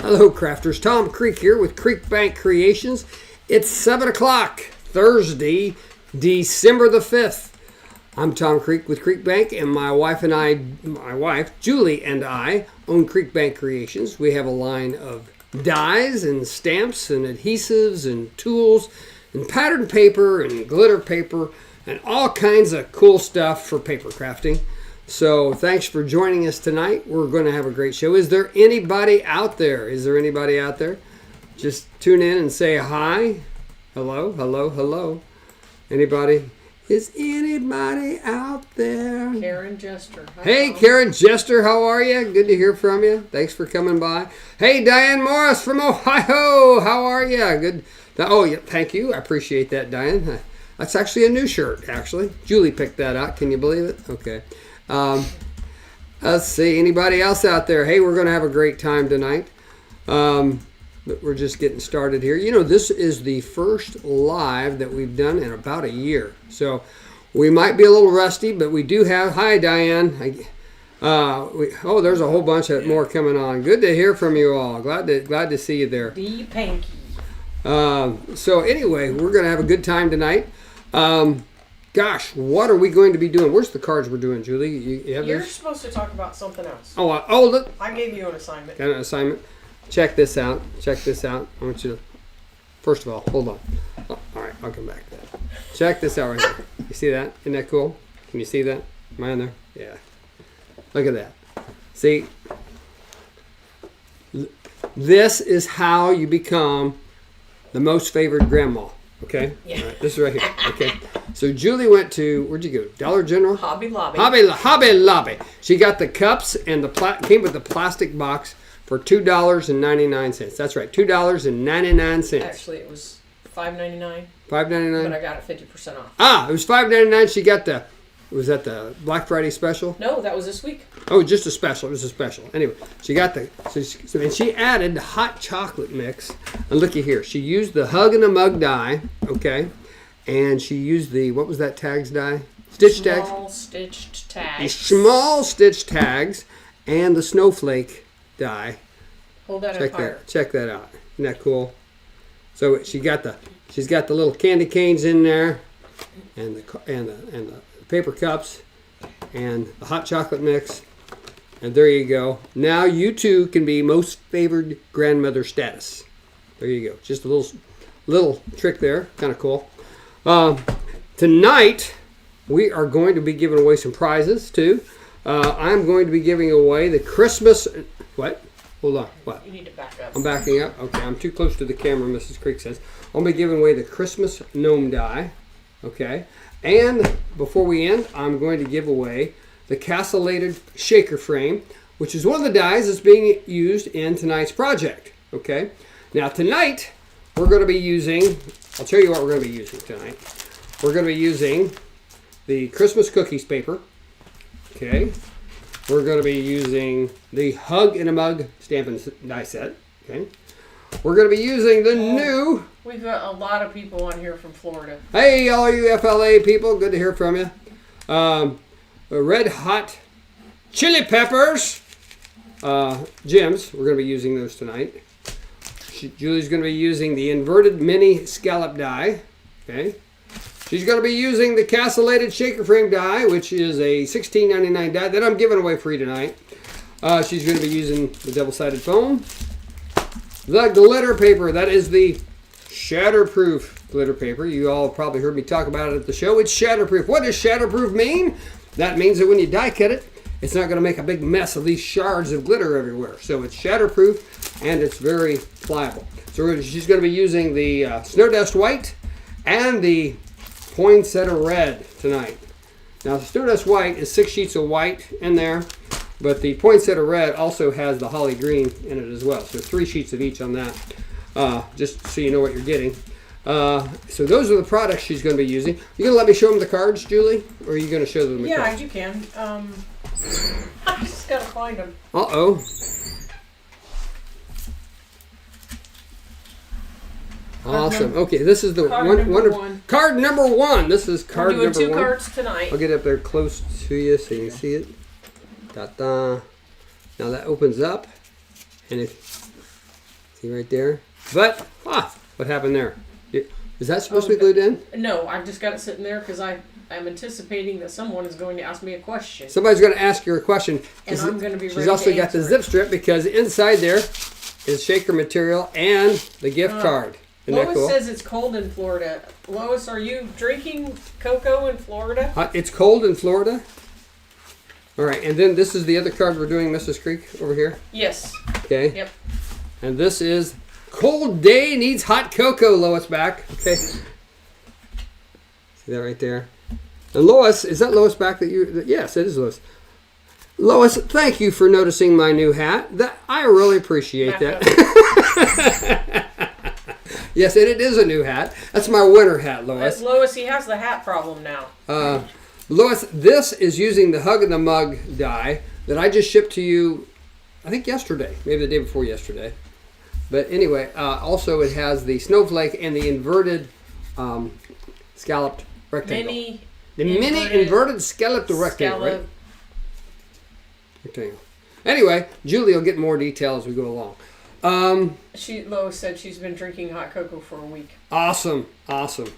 Hello, crafters. Tom Creek here with Creek Bank Creations. It's 7 o'clock, Thursday, December the 5th. I'm Tom Creek with Creek Bank, and my wife, Julie, and I own Creek Bank Creations. We have a line of dies and stamps and adhesives and tools and patterned paper and glitter paper and all kinds of cool stuff for paper crafting. So thanks for joining us tonight. We're going to have a great show. Is there anybody out there? Just tune in and say hi. Hello, hello, hello. Anybody? Is anybody out there? Karen Jester. Hi, hey, Tom. Karen Jester, how are you? Good to hear from you. Thanks for coming by. Hey, Diane Morris from Ohio. How are you? Good. Oh, yeah, thank you. I appreciate that, Diane. That's actually a new shirt, actually. Julie picked that out. Can you believe it? Okay. Let's see. Anybody else out there? Hey, we're going to have a great time tonight. But we're just getting started here. You know, this is the first live that we've done in about a year. So we might be a little rusty, but we do have... Hi, Diane. There's a whole bunch of more coming on. Good to hear from you all. Glad to see you there. The Panky. So anyway, we're going to have a good time tonight. Gosh, what are we going to be doing? Where's the cards we're doing, Julie? You're supposed to talk about something else. Look. I gave you an assignment. Got an assignment. Check this out. I want you to, first of all, hold on. Oh, all right, I'll come back to that. Check this out right here. You see that? Isn't that cool? Can you see that? Am I in there? Yeah. Look at that. See? This is how you become the most favored grandma. Okay? Yeah. All right, this is right here. Okay. So Julie went to, where'd you go? Dollar General? Hobby Lobby. Hobby Lobby. She got the cups and came with the plastic box for $2.99. That's right, $2.99. Actually, it was $5.99. $5.99? But I got it 50% off. It was $5.99. She got was that the Black Friday special? No, that was this week. Oh, just a special. It was a special. Anyway, she got and she added the hot chocolate mix. And looky here. She used the Hug and a Mug die, okay? And she used the, what was that tags die? Stitch tags? Small stitched tags. The small stitch tags and the snowflake die. Hold that up higher. Check that out. Isn't that cool? So she's got the little candy canes in there, and the paper cups, and the hot chocolate mix, and there you go. Now you too can be most favored grandmother status. There you go. Just a little trick there. Kind of cool. Tonight we are going to be giving away some prizes too. I'm going to be giving away the Christmas. What? Hold on. What? You need to back up. I'm backing up. Okay, I'm too close to the camera, Mrs. Creek says. I'll be giving away the Christmas gnome die. Okay. And before we end, I'm going to give away the castellated shaker frame, which is one of the dies that's being used in tonight's project. Okay. Now tonight, we're going to be using, I'll tell you what we're going to be using tonight. We're going to be using the Christmas cookies paper. Okay. We're going to be using the Hug in a Mug stamp and die set. Okay. We're going to be using the new... We've got a lot of people on here from Florida. Hey, all you FLA people. Good to hear from you. The Red Hot Chili Peppers gems. We're going to be using those tonight. Julie's going to be using the inverted mini scallop die. Okay. She's going to be using the castellated shaker frame die, which is a $16.99 die that I'm giving away free tonight. She's going to be using the double-sided foam. The glitter paper, that is the shatterproof glitter paper. You all probably heard me talk about it at the show. It's shatterproof. What does shatterproof mean? That means that when you die cut it, it's not going to make a big mess of these shards of glitter everywhere. So it's shatterproof and it's very pliable. So she's going to be using the Snow Dust White and the Poinsettia Red tonight. Now the Snow Dust White is 6 sheets of white in there. But the Poinsettia Red also has the Holly Green in it as well. So 3 sheets of each on that, just so you know what you're getting. So those are the products she's going to be using. You going to let me show them the cards, Julie? Or are you going to show them the cards? Yeah, you can. I just got to find them. Uh-oh. Awesome. Okay, this is the card number one. This is card number one. We're doing 2 cards tonight. I'll get up there close to you so you can see it. Ta-da. Now that opens up, and if See right there? But, what happened there? Is that supposed to be glued in? No, I've just got it sitting there because I'm anticipating that someone is going to ask me a question. Somebody's going to ask you a question. And I'm going to be ready She's also to got the answer zip it. strip because inside there is shaker material and the gift card. Isn't that Lois cool? says it's cold in Florida. Lois, are you drinking cocoa in Florida? It's cold in Florida. All right, and then this is the other card we're doing, Mrs. Creek, over here. Yes. Okay. Yep. And this is cold day needs hot cocoa, Lois back. Okay. See that right there? And Lois, is that Lois back that you... Yes, it is Lois. Lois, thank you for noticing my new hat. I really appreciate that. Yes, and it is a new hat. That's my winter hat, Lois. Lois, he has the hat problem now. Lois, this is using the Hug and the Mug die that I just shipped to you, I think yesterday, maybe the day before yesterday. But anyway, also it has the snowflake and the inverted scalloped rectangle. Mini inverted scalloped rectangle, right? Rectangle. Anyway, Julie will get more detail as we go along. Lois said she's been drinking hot cocoa for a week. Awesome, awesome.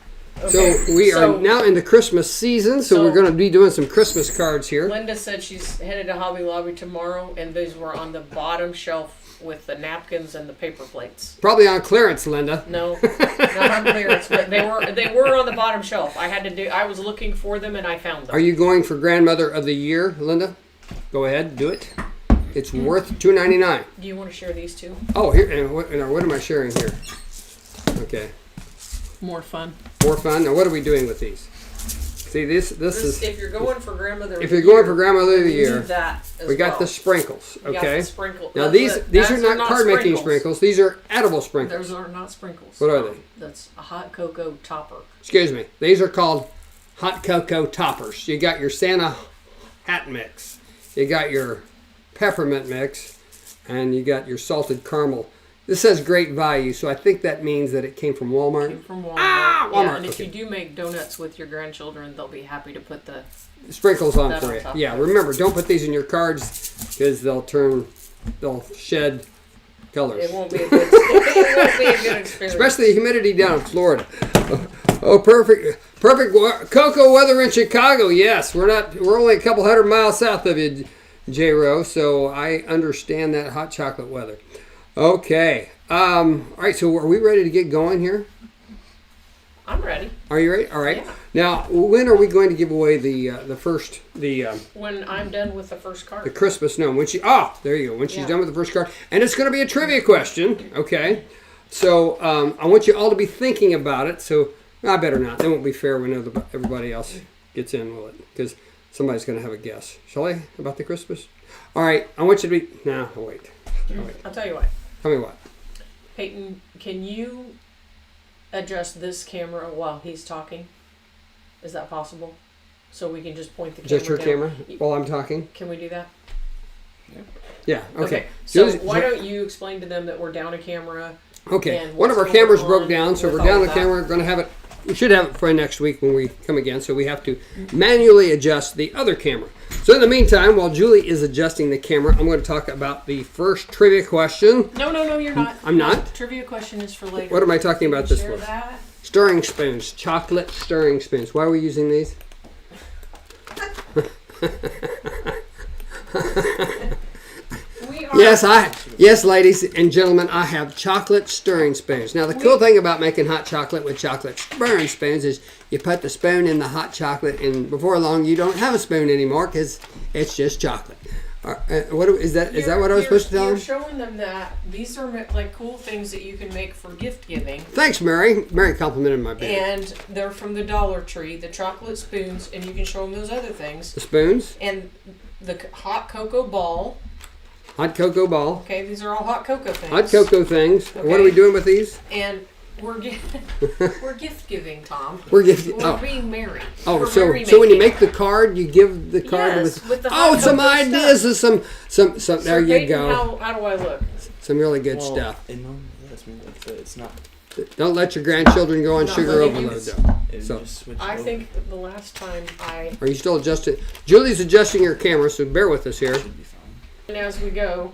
Okay, so we are now in the Christmas season, so we're going to be doing some Christmas cards here. Linda said she's headed to Hobby Lobby tomorrow, and these were on the bottom shelf with the napkins and the paper plates. Probably on clearance, Linda. No, not on clearance, but they were on the bottom shelf. I was looking for them and I found them. Are you going for Grandmother of the Year, Linda? Go ahead, do it. It's worth $2.99. Do you want to share these two? Oh, here. And what am I sharing here? Okay. More fun. More fun. Now, what are we doing with these? See, this is. If you're going for Grandmother. If you're going for Grandmother of the Year, we got the sprinkles. Okay. Now these are not card making sprinkles. These are edible sprinkles. Those are not sprinkles. What are they? That's a hot cocoa topper. Excuse me. These are called hot cocoa toppers. You got your Santa hat mix. You got your peppermint mix, and you got your salted caramel. This says great value, so I think that means that it came from Walmart. Came from Walmart. Walmart. Yeah, and if you do make donuts with your grandchildren, they'll be happy to put the sprinkles on for you. Yeah, remember, don't put these in your cards because they'll shed colors. It won't be a good experience. Especially the humidity down in Florida. Oh, perfect cocoa weather in Chicago. Yes, we're only a couple hundred miles south of you, J-Ro, so I understand that hot chocolate weather. Okay. All right, so are we ready to get going here? I'm ready. Are you ready? All right. Yeah. Now, when are we going to give away the first when I'm done with the first card. The Christmas gnome. When there you go. When she's done with the first card, and it's going to be a trivia question. Okay. So I want you all to be thinking about it. So I better not. That won't be fair when everybody else gets in, will it? Because somebody's going to have a guess. Shall I about the Christmas? All right. I want you to be. No, wait. I'll tell you what. Tell me what. Peyton, can you adjust this camera while he's talking? Is that possible? So we can just point the camera Just your down. camera while I'm talking? Can we do that? Yeah, okay. So why don't you explain to them that we're down a camera? Okay. One of our cameras broke down, so we're down the camera. We're going to have it. We should have it for next week when we come again, so we have to manually adjust the other camera. So in the meantime, while Julie is adjusting the camera, I'm going to talk about the first trivia question. No, you're not. I'm not? Trivia question is for later. What am I talking about this for? That? Stirring spoons. Chocolate stirring spoons. Why are we using these? Yes, ladies and gentlemen, I have chocolate stirring spoons. Now, the cool thing about making hot chocolate with chocolate stirring spoons is you put the spoon in the hot chocolate, and before long, you don't have a spoon anymore because it's just chocolate. Is that what I was supposed to tell them? You're showing them that these are like cool things that you can make for gift giving. Thanks, Mary. Mary complimented my baby. And they're from the Dollar Tree, the chocolate spoons, and you can show them those other things. The spoons? And the hot cocoa ball. Hot cocoa ball. Okay, these are all hot cocoa things. Hot cocoa things. Okay. What are we doing with these? And we're gift giving, Tom. We're being merry. Oh, so when you make the card, you give the card with the hot some ideas and some there you go. How do I look? Some really good stuff. It's not. Don't let your grandchildren go on sugar overload, though. I think the last time Are you still adjusting? Julie's adjusting her camera, so bear with us here. Should be fine. And as we go,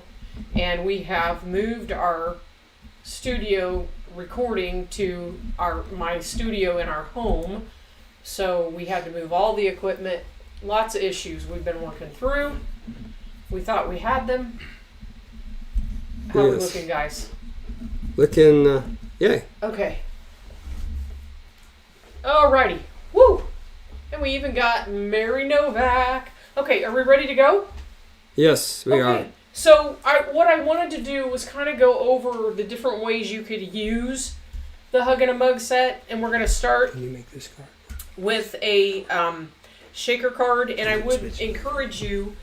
and we have moved our studio recording to my studio in our home. So we had to move all the equipment. Lots of issues we've been working through. We thought we had them. How are we looking, guys? Looking, yay. Okay. Alrighty. Woo! And we even got Mary Novak. Okay, are we ready to go? Yes, we are. So what I wanted to do was kind of go over the different ways you could use the Hug and a Mug set. And we're going to start Can you make this card? with a shaker card. And I would encourage you,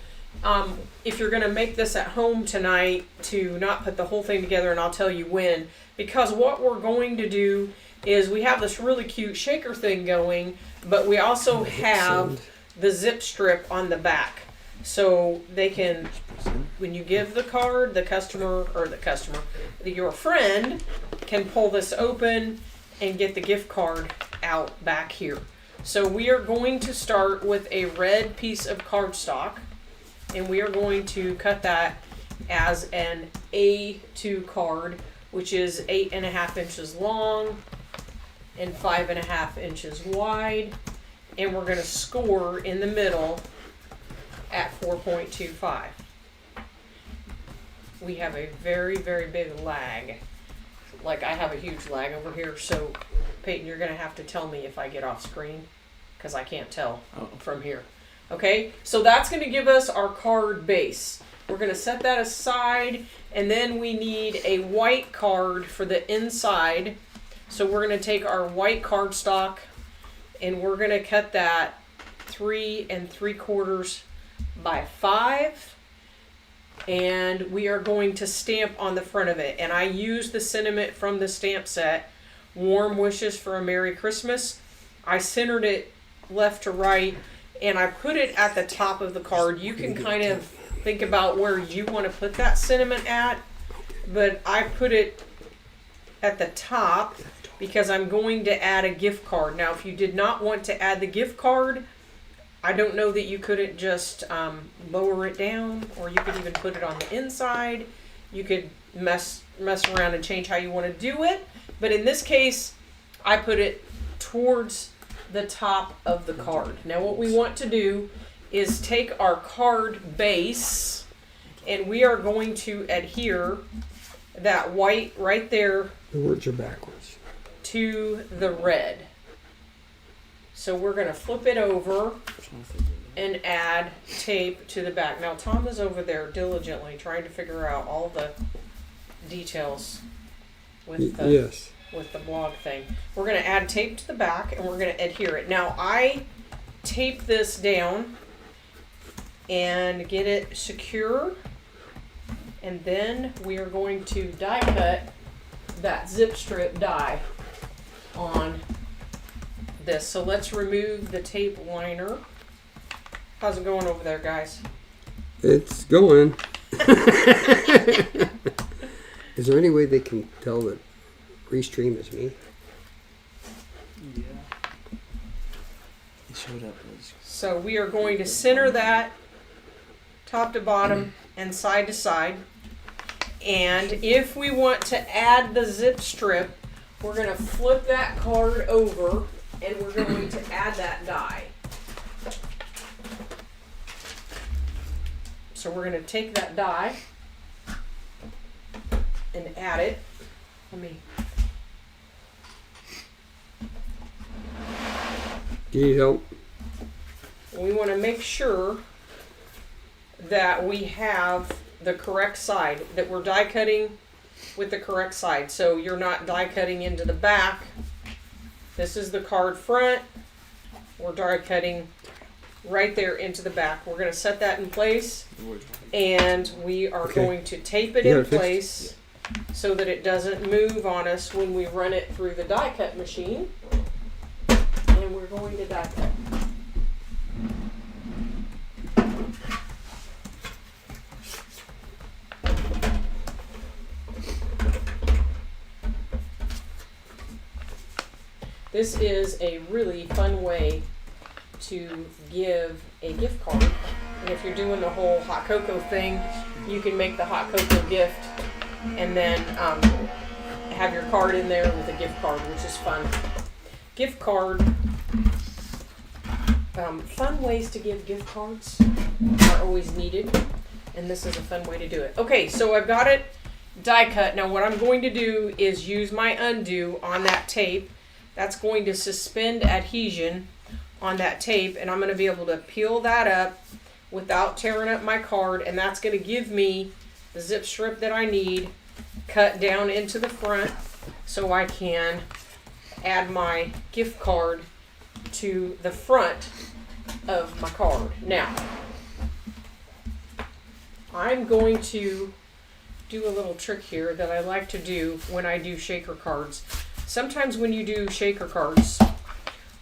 if you're going to make this at home tonight, to not put the whole thing together, and I'll tell you when. Because what we're going to do is we have this really cute shaker thing going, but we also have the zip strip on the back. So they can, when you give the card, your friend can pull this open and get the gift card out back here. So we are going to start with a red piece of cardstock, and we are going to cut that as an A2 card, which is 8.5 inches long and 5.5 inches wide. And we're going to score in the middle at 4.25. We have a very, very big lag. Like, I have a huge lag over here, so Peyton, you're going to have to tell me if I get off screen, because I can't tell from here. Okay, so that's going to give us our card base. We're going to set that aside, and then we need a white card for the inside. So we're going to take our white cardstock, and we're going to cut that 3 3/4 by 5, and we are going to stamp on the front of it. And I use the sentiment from the stamp set, Warm Wishes for a Merry Christmas. I centered it left to right, and I put it at the top of the card. You can kind of think about where you want to put that sentiment at, but I put it at the top because I'm going to add a gift card. Now, if you did not want to add the gift card, I don't know that you couldn't just lower it down, or you could even put it on the inside. You could mess around and change how you want to do it. But in this case, I put it towards the top of the card. Now what we want to do is take our card base, and we are going to adhere that white right there. The words are backwards. To the red. So we're going to flip it over and add tape to the back. Now Tom is over there diligently trying to figure out all the details with the blog thing. We're going to add tape to the back, and we're going to adhere it. Now I tape this down and get it secure, and then we are going to die cut that zip strip die on this. So let's remove the tape liner. How's it going over there, guys? It's going. Is there any way they can tell that Restream is me? Yeah. It showed up as... So we are going to center that top to bottom and side to side. And if we want to add the zip strip, we're going to flip that card over, and we're going to add that die. So we're going to take that die and add it. Do you need help? We want to make sure that we have the correct side, that we're die cutting with the correct side. So you're not die cutting into the back. This is the card front. We're die cutting right there into the back. We're going to set that in place, and we are going to tape it in place so that it doesn't move on us when we run it through the die cut machine. And we're going to die cut. This is a really fun way to give a gift card. And if you're doing the whole hot cocoa thing, you can make the hot cocoa gift and then have your card in there with a gift card, which is fun. Gift card. Fun ways to give gift cards are always needed, and this is a fun way to do it. Okay, so I've got it die cut. Now what I'm going to do is use my undo on that tape. That's going to suspend adhesion on that tape, and I'm going to be able to peel that up without tearing up my card, and that's going to give me the zip strip that I need cut down into the front so I can add my gift card to the front of my card. Now, I'm going to do a little trick here that I like to do when I do shaker cards. Sometimes when you do shaker cards,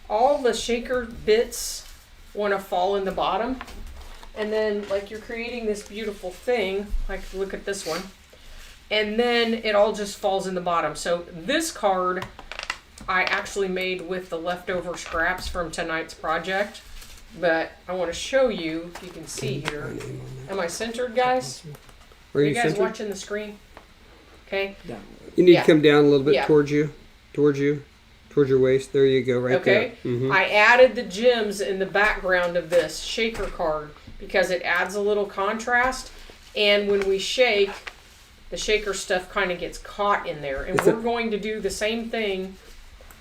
all the shaker bits want to fall in the bottom, and then like you're creating this beautiful thing, like look at this one, and then it all just falls in the bottom. So this card I actually made with the leftover scraps from tonight's project, but I want to show you if you can see here. Am I centered, guys? Are you guys centered? watching the screen? Okay. You need Yeah. to come down a little bit Yeah. towards your waist. There you go, right Okay. there. Mm-hmm. I added the gems in the background of this shaker card because it adds a little contrast, and when we shake, the shaker stuff kind of gets caught in there. And we're going to do the same thing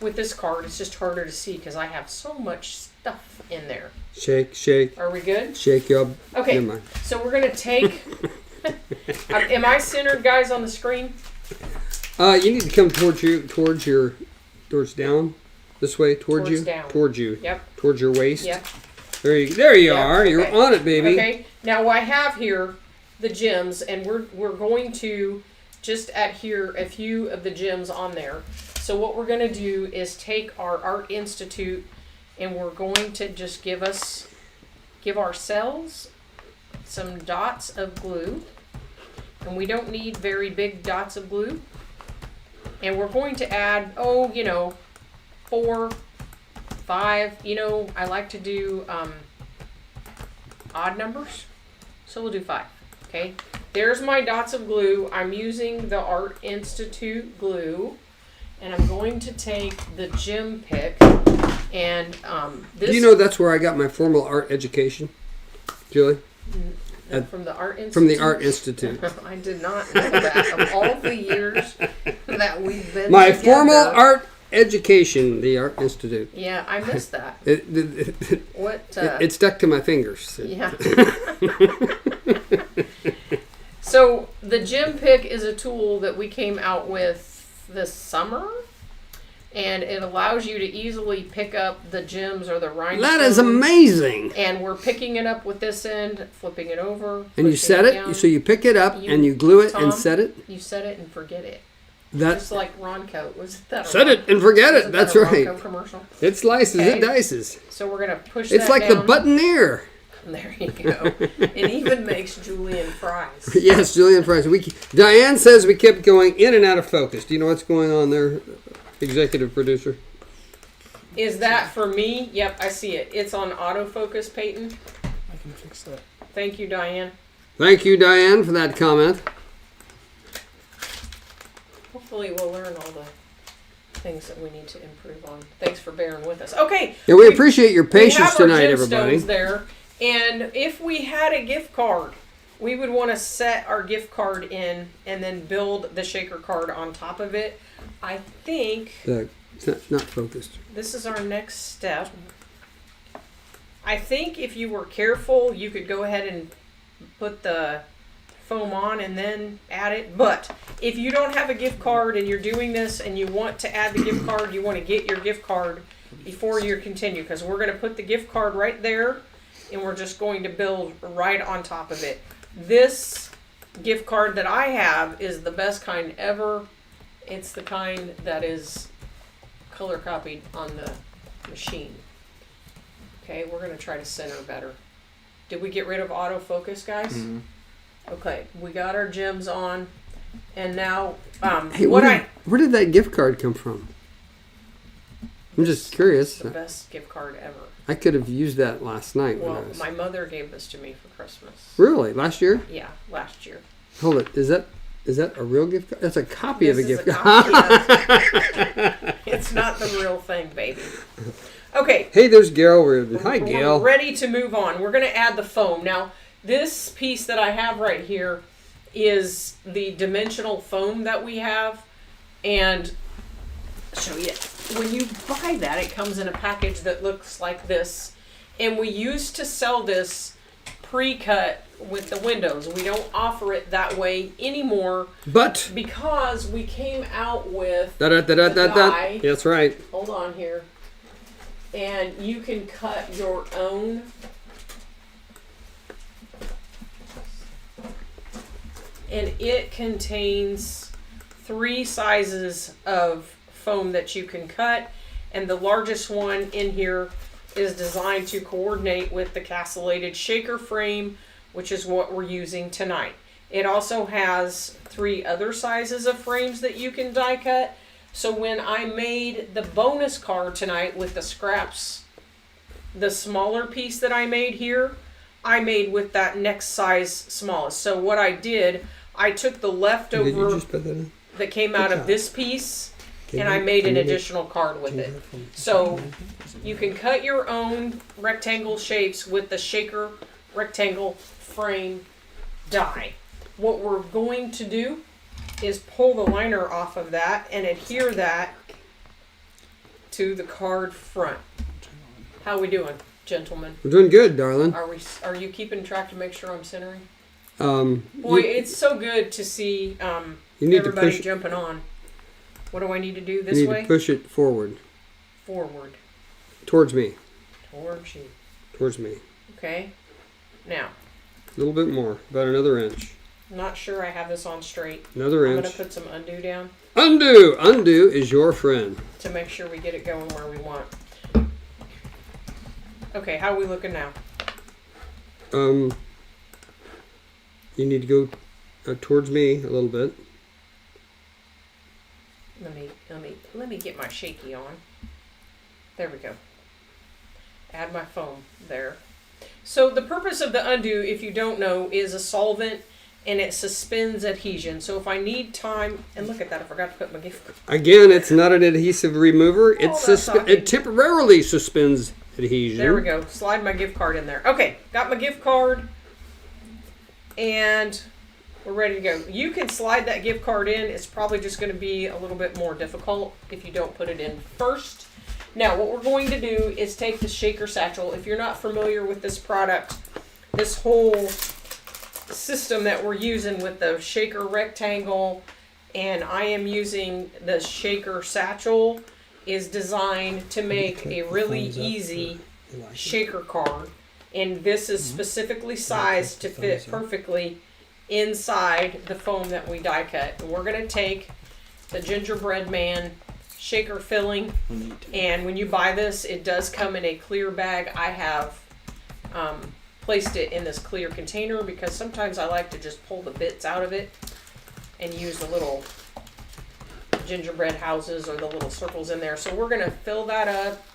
with this card. It's just harder to see because I have so much stuff in there. Shake, shake, Are we good? shake your. Okay. Never mind. So we're going to take... am I centered, guys, on the screen? You need to come towards down, this way, towards you, Down. towards you, Yep. towards your waist. Yep. There you Yep, are. You're okay. on it, baby. Okay. Now I have here the gems, and we're going to just adhere a few of the gems on there. So what we're going to do is take our Art Institute, and we're going to just give ourselves some dots of glue, and we don't need very big dots of glue. And we're going to add, 4, 5. I like to do odd numbers, so we'll do 5. Okay, there's my dots of glue. I'm using the Art Institute glue, and I'm going to take the gem pick, and this. Do you know that's where I got my formal art education, Julie? From the Art Institute? From the Art Institute. I did not know that. Of all the years that we've been My together. formal art education, the Art Institute. Yeah, I missed that. What? It stuck to my fingers. Yeah. So the gem pick is a tool that we came out with this summer, and it allows you to easily pick up the gems or the rhinestones. That is amazing. And we're picking it up with this end, flipping it over. And you set it, down. so you pick it up You- and you glue it Tom, and set it. You set it and forget it. That Just like Ronco. Was that a set it and forget it. wasn't That's that a right. Ronco commercial? It slices, Okay. it dices. So we're gonna push It's that like the down. buttoneer. There you go. It even makes julienne fries. Yes, Julian Price. Diane says we kept going in and out of focus. Do you know what's going on there, executive producer? Is that for me? Yep, I see it. It's on autofocus, Peyton. I can fix that. Thank you, Diane. Thank you, Diane, for that comment. Hopefully we'll learn all the things that we need to improve on. Thanks for bearing with us. Okay. Yeah, we appreciate your patience we have our tonight, gemstones everybody. there, and if we had a gift card, we would want to set our gift card in and then build the shaker card on top of it. I think It's not focused. this is our next step. I think if you were careful, you could go ahead and put the foam on and then add it. But if you don't have a gift card and you're doing this and you want to add the gift card, you want to get your gift card before you continue, because we're going to put the gift card right there and we're just going to build right on top of it. This gift card that I have is the best kind ever. It's the kind that is color copied on the machine. Okay, we're going to try to center better. Did we get rid of autofocus, guys? Mm-hmm. Okay, we got our gems on, and now Hey, where did that gift card come from? I'm just curious. the best gift card ever. I could have used that last night. Well, when I was... my mother gave this to me for Christmas. Really? Last year? Yeah, last year. Hold it. Is that Is that a real gift card? That's a copy of a gift card. It's not the real thing, baby. Okay. Hey, there's Gail. Hi, Gail. We're ready to move on. We're going to add the foam. Now, this piece that I have right here is the dimensional foam that we have. And I'll show you. When you buy that, it comes in a package that looks like this. And we used to sell this pre-cut with the windows. We don't offer it that way anymore. But because we came out with the die. That's right. Hold on here. And you can cut your own and it contains 3 sizes of foam that you can cut, and the largest one in here is designed to coordinate with the castellated shaker frame, which is what we're using tonight. It also has 3 other sizes of frames that you can die cut. So when I made the bonus card tonight with the scraps, the smaller piece that I made here, I made with that next size smallest. So what I did, I took the leftover that came out of this piece and I made an additional card with it. So you can cut your own rectangle shapes with the shaker rectangle frame die. What we're going to do is pull the liner off of that and adhere that to the card front. How we doing, gentlemen? We're doing good, darling. Are you keeping track to make sure I'm centering? Boy, it's so good to see everybody jumping on. What do I need to do this way? You need to push it forward. Forward. Towards me. Towards you. Towards me. Okay. Now. A little bit more. About another inch. Not sure I have this on straight. Another inch. I'm going to put some undo down. Undo! Undo is your friend. To make sure we get it going where we want. Okay, how are we looking now? You need to go towards me a little bit. Let me get my shaky on. There we go. Add my foam there. So the purpose of the undo, if you don't know, is a solvent and it suspends adhesion. So if I need time, and look at that, I forgot to put my gift card. Again, it's not an adhesive remover. Oh, it temporarily suspends adhesion. There we go. Slide my gift card in there. Okay, got my gift card. And we're ready to go. You can slide that gift card in. It's probably just going to be a little bit more difficult if you don't put it in first. Now, what we're going to do is take the shaker satchel. If you're not familiar with this product, this whole system that we're using with the shaker rectangle, and I am using the shaker satchel, is designed to make a really easy shaker card. And this is specifically sized to fit perfectly inside the foam that we die cut. And we're going to take the gingerbread man shaker filling, and when you buy this, it does come in a clear bag. I have placed it in this clear container because sometimes I like to just pull the bits out of it and use the little gingerbread houses or the little circles in there. So we're going to fill that up.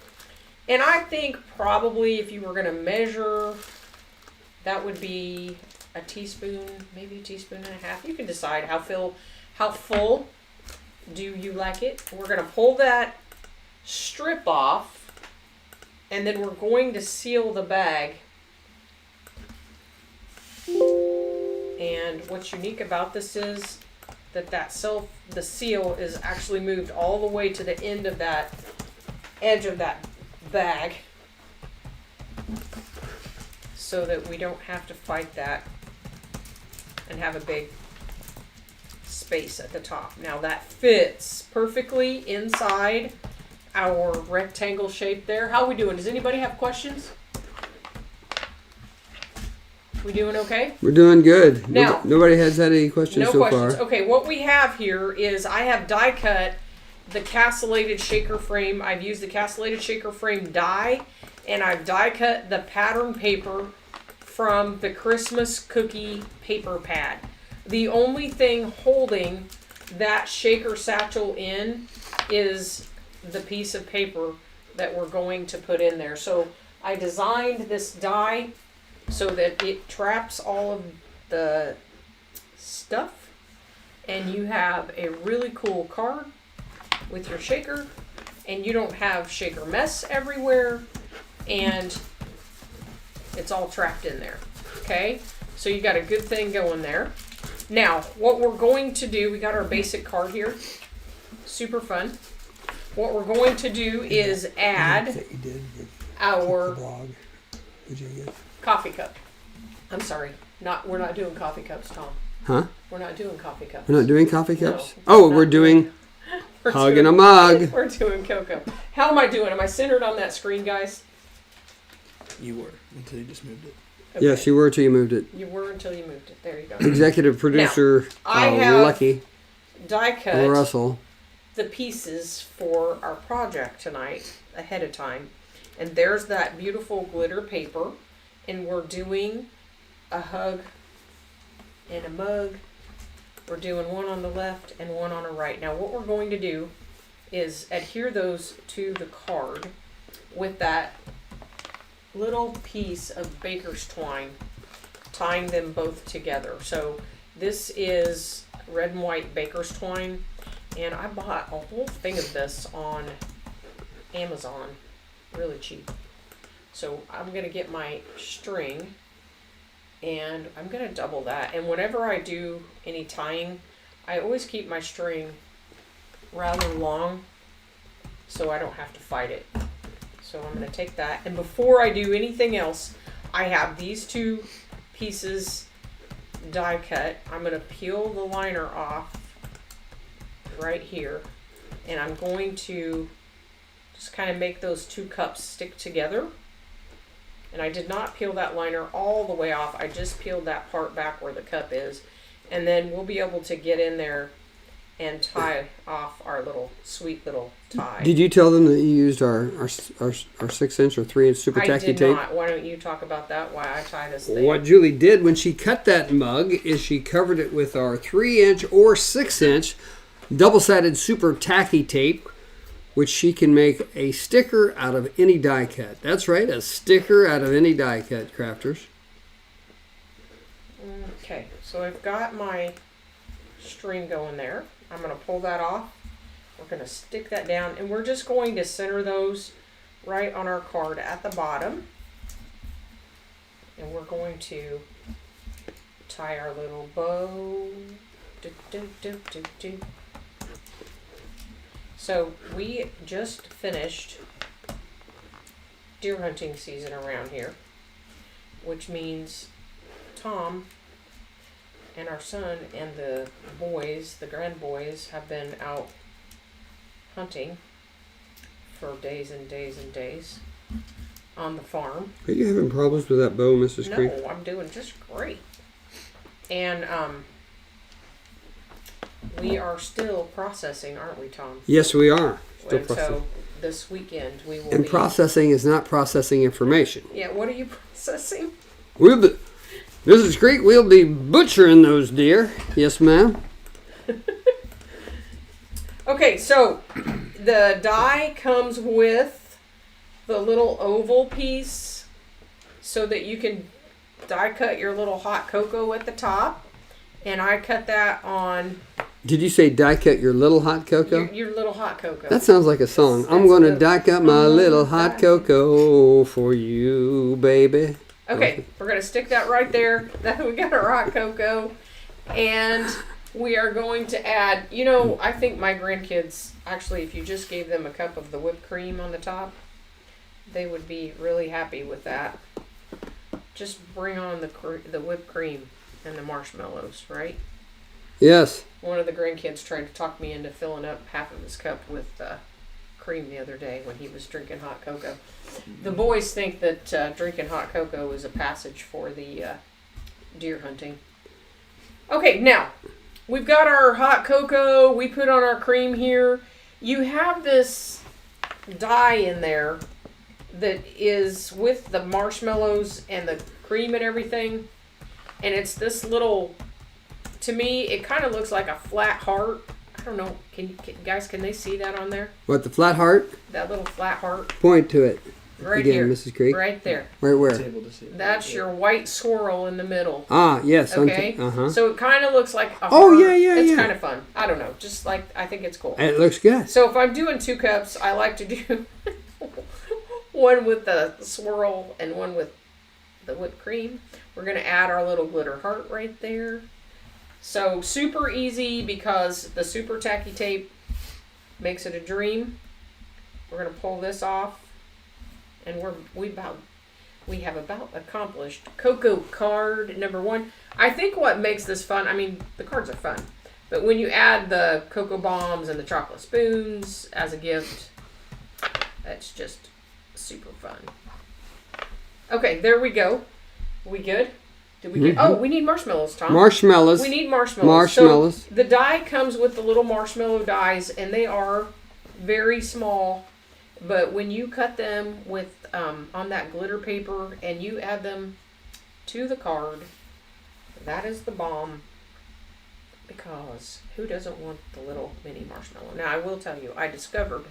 And I think probably if you were going to measure, that would be a teaspoon, maybe a teaspoon and a half. You can decide how full do you like it. We're going to pull that strip off, and then we're going to seal the bag. And what's unique about this is that the seal is actually moved all the way to the end of that edge of that bag, so that we don't have to fight that and have a big space at the top. Now that fits perfectly inside our rectangle shape there. How are we doing? Does anybody have questions? We doing okay? We're doing good. Now, nobody has had any questions no so questions. far. Okay, what we have here is I have die cut the castellated shaker frame. I've used the castellated shaker frame die, and I've die cut the pattern paper from the Christmas cookie paper pad. The only thing holding that shaker satchel in is the piece of paper that we're going to put in there. So I designed this die so that it traps all of the stuff and you have a really cool card with your shaker, and you don't have shaker mess everywhere, and it's all trapped in there. Okay, so you got a good thing going there. Now, what we're going to do, we got our basic card here. Super fun. What we're going to do is add our coffee cup. I'm sorry, we're not doing coffee cups, Tom. Huh? We're not doing coffee cups. We're not doing coffee cups? No, Oh, we're doing hug in a mug. We're doing cocoa. How am I doing? Am I centered on that screen, guys? You were until you just moved it. Okay. Yes, you were till you moved it. You were until you moved it. There you go. Executive producer I have Lucky die cut Russell. the pieces for our project tonight ahead of time. And there's that beautiful glitter paper. And we're doing a hug in a mug. We're doing one on the left and one on the right. Now what we're going to do is adhere those to the card with that little piece of baker's twine, tying them both together. So this is red and white baker's twine, and I bought a whole thing of this on Amazon, really cheap. So I'm gonna get my string, and I'm gonna double that. And whenever I do any tying, I always keep my string rather long so I don't have to fight it. So I'm going to take that, and before I do anything else, I have these two pieces die cut. I'm going to peel the liner off right here, and I'm going to just kind of make those two cups stick together. And I did not peel that liner all the way off. I just peeled that part back where the cup is, and then we'll be able to get in there and tie off our little sweet little tie. Did you tell them that you used our 6-inch or 3-inch super tacky I did tape? not. Why don't you talk about that? Why I tie this thing? What Julie did when she cut that mug is she covered it with our 3-inch or 6-inch double-sided super tacky tape, which she can make a sticker out of any die cut. That's right, a sticker out of any die cut, crafters. Okay, so I've got my string going there. I'm going to pull that off. We're going to stick that down, and we're just going to center those right on our card at the bottom. And we're going to tie our little bow. Do, do, do, do, do. So we just finished deer hunting season around here, which means Tom and our son and the boys, the grandboys, have been out hunting for days and days and days on the farm. Are you having problems with that bow, Mrs. Creek? No, I'm doing just great. And we are still processing, aren't we, Tom? Yes, we are. Still And processing. so this weekend we will And be... processing is not processing information. Yeah, what are you processing? Mrs. Creek, we'll be butchering those deer. Yes, ma'am. Okay, so the die comes with the little oval piece so that you can die cut your little hot cocoa at the top. And I cut that on... Did you say die cut your little hot cocoa? Your little hot cocoa. That sounds like a song. I'm going to die cut my little hot cocoa for you, baby. Okay, we're going to stick that right there. Then we got our hot cocoa. And we are going to add, you know, I think my grandkids, actually, if you just gave them a cup of the whipped cream on the top, they would be really happy with that. Just bring on the whipped cream and the marshmallows, right? Yes. One of the grandkids tried to talk me into filling up half of his cup with cream the other day when he was drinking hot cocoa. The boys think that drinking hot cocoa is a passage for the deer hunting. Okay, now, we've got our hot cocoa. We put on our cream here. You have this dye in there that is with the marshmallows and the cream and everything. And it's this little, to me, it kind of looks like a flat heart. I don't know. Guys, can they see that on there? What, the flat heart? That little flat heart. Point to it. Right again, here. Mrs. Creek? Right there. Right where? It's able to see it. That's your white swirl in the middle. Ah, yes. Okay. Uh-huh. So it kind of looks like a Oh, heart. yeah. It's kind of fun. I don't know. Just like, I think it's cool. And it looks good. So if I'm doing 2 cups, I like to do one with the swirl and one with the whipped cream. We're going to add our little glitter heart right there. So super easy because the super tacky tape makes it a dream. We're going to pull this off, and we have about accomplished Cocoa card number 1. I think what makes this fun, I mean, the cards are fun, but when you add the cocoa bombs and the chocolate spoons as a gift, that's just super fun. Okay, there we go. We good? Did we get? Oh, we need marshmallows, Tom. Marshmallows. We need marshmallows. Marshmallows. So the die comes with the little marshmallow dies, and they are very small. But when you cut them with on that glitter paper and you add them to the card, that is the bomb. Because who doesn't want the little mini marshmallow? Now I will tell you, I discovered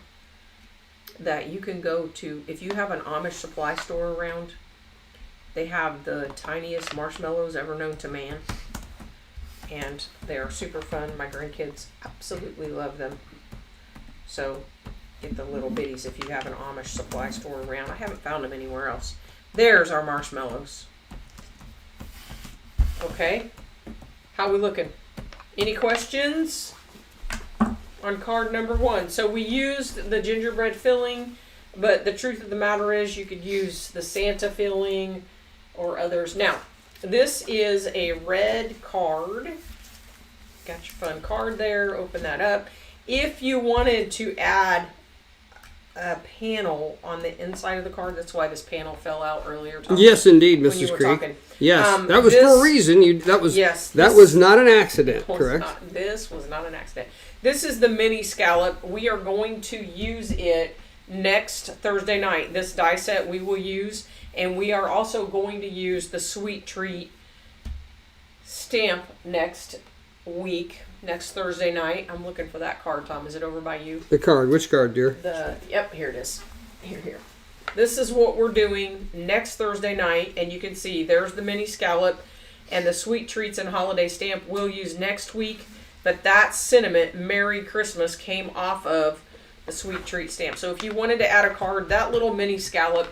that you can go to, if you have an Amish supply store around, they have the tiniest marshmallows ever known to man. And they are super fun. My grandkids absolutely love them. So get the little bitties if you have an Amish supply store around. I haven't found them anywhere else. There's our marshmallows. Okay. How we looking? Any questions on card number 1? So we used the gingerbread filling, but the truth of the matter is you could use the Santa filling or others. Now, this is a red card. Got your fun card there. Open that up. If you wanted to add a panel on the inside of the card, that's why this panel fell out earlier. Tom, Yes, indeed, when you Mrs. were Creek. talking. Yes, that was for a reason. That was not an accident, correct? This was not an accident. This is the mini scallop. We are going to use it next Thursday night. This die set we will use, and we are also going to use the Sweet Treat stamp next week, next Thursday night. I'm looking for that card, Tom. Is it over by you? The card. Which card, dear? Yep, here it is. Here. This is what we're doing next Thursday night, and you can see there's the mini scallop and the Sweet Treats and holiday stamp we'll use next week. But that sentiment, Merry Christmas, came off of the Sweet Treat stamp. So if you wanted to add a card, that little mini scallop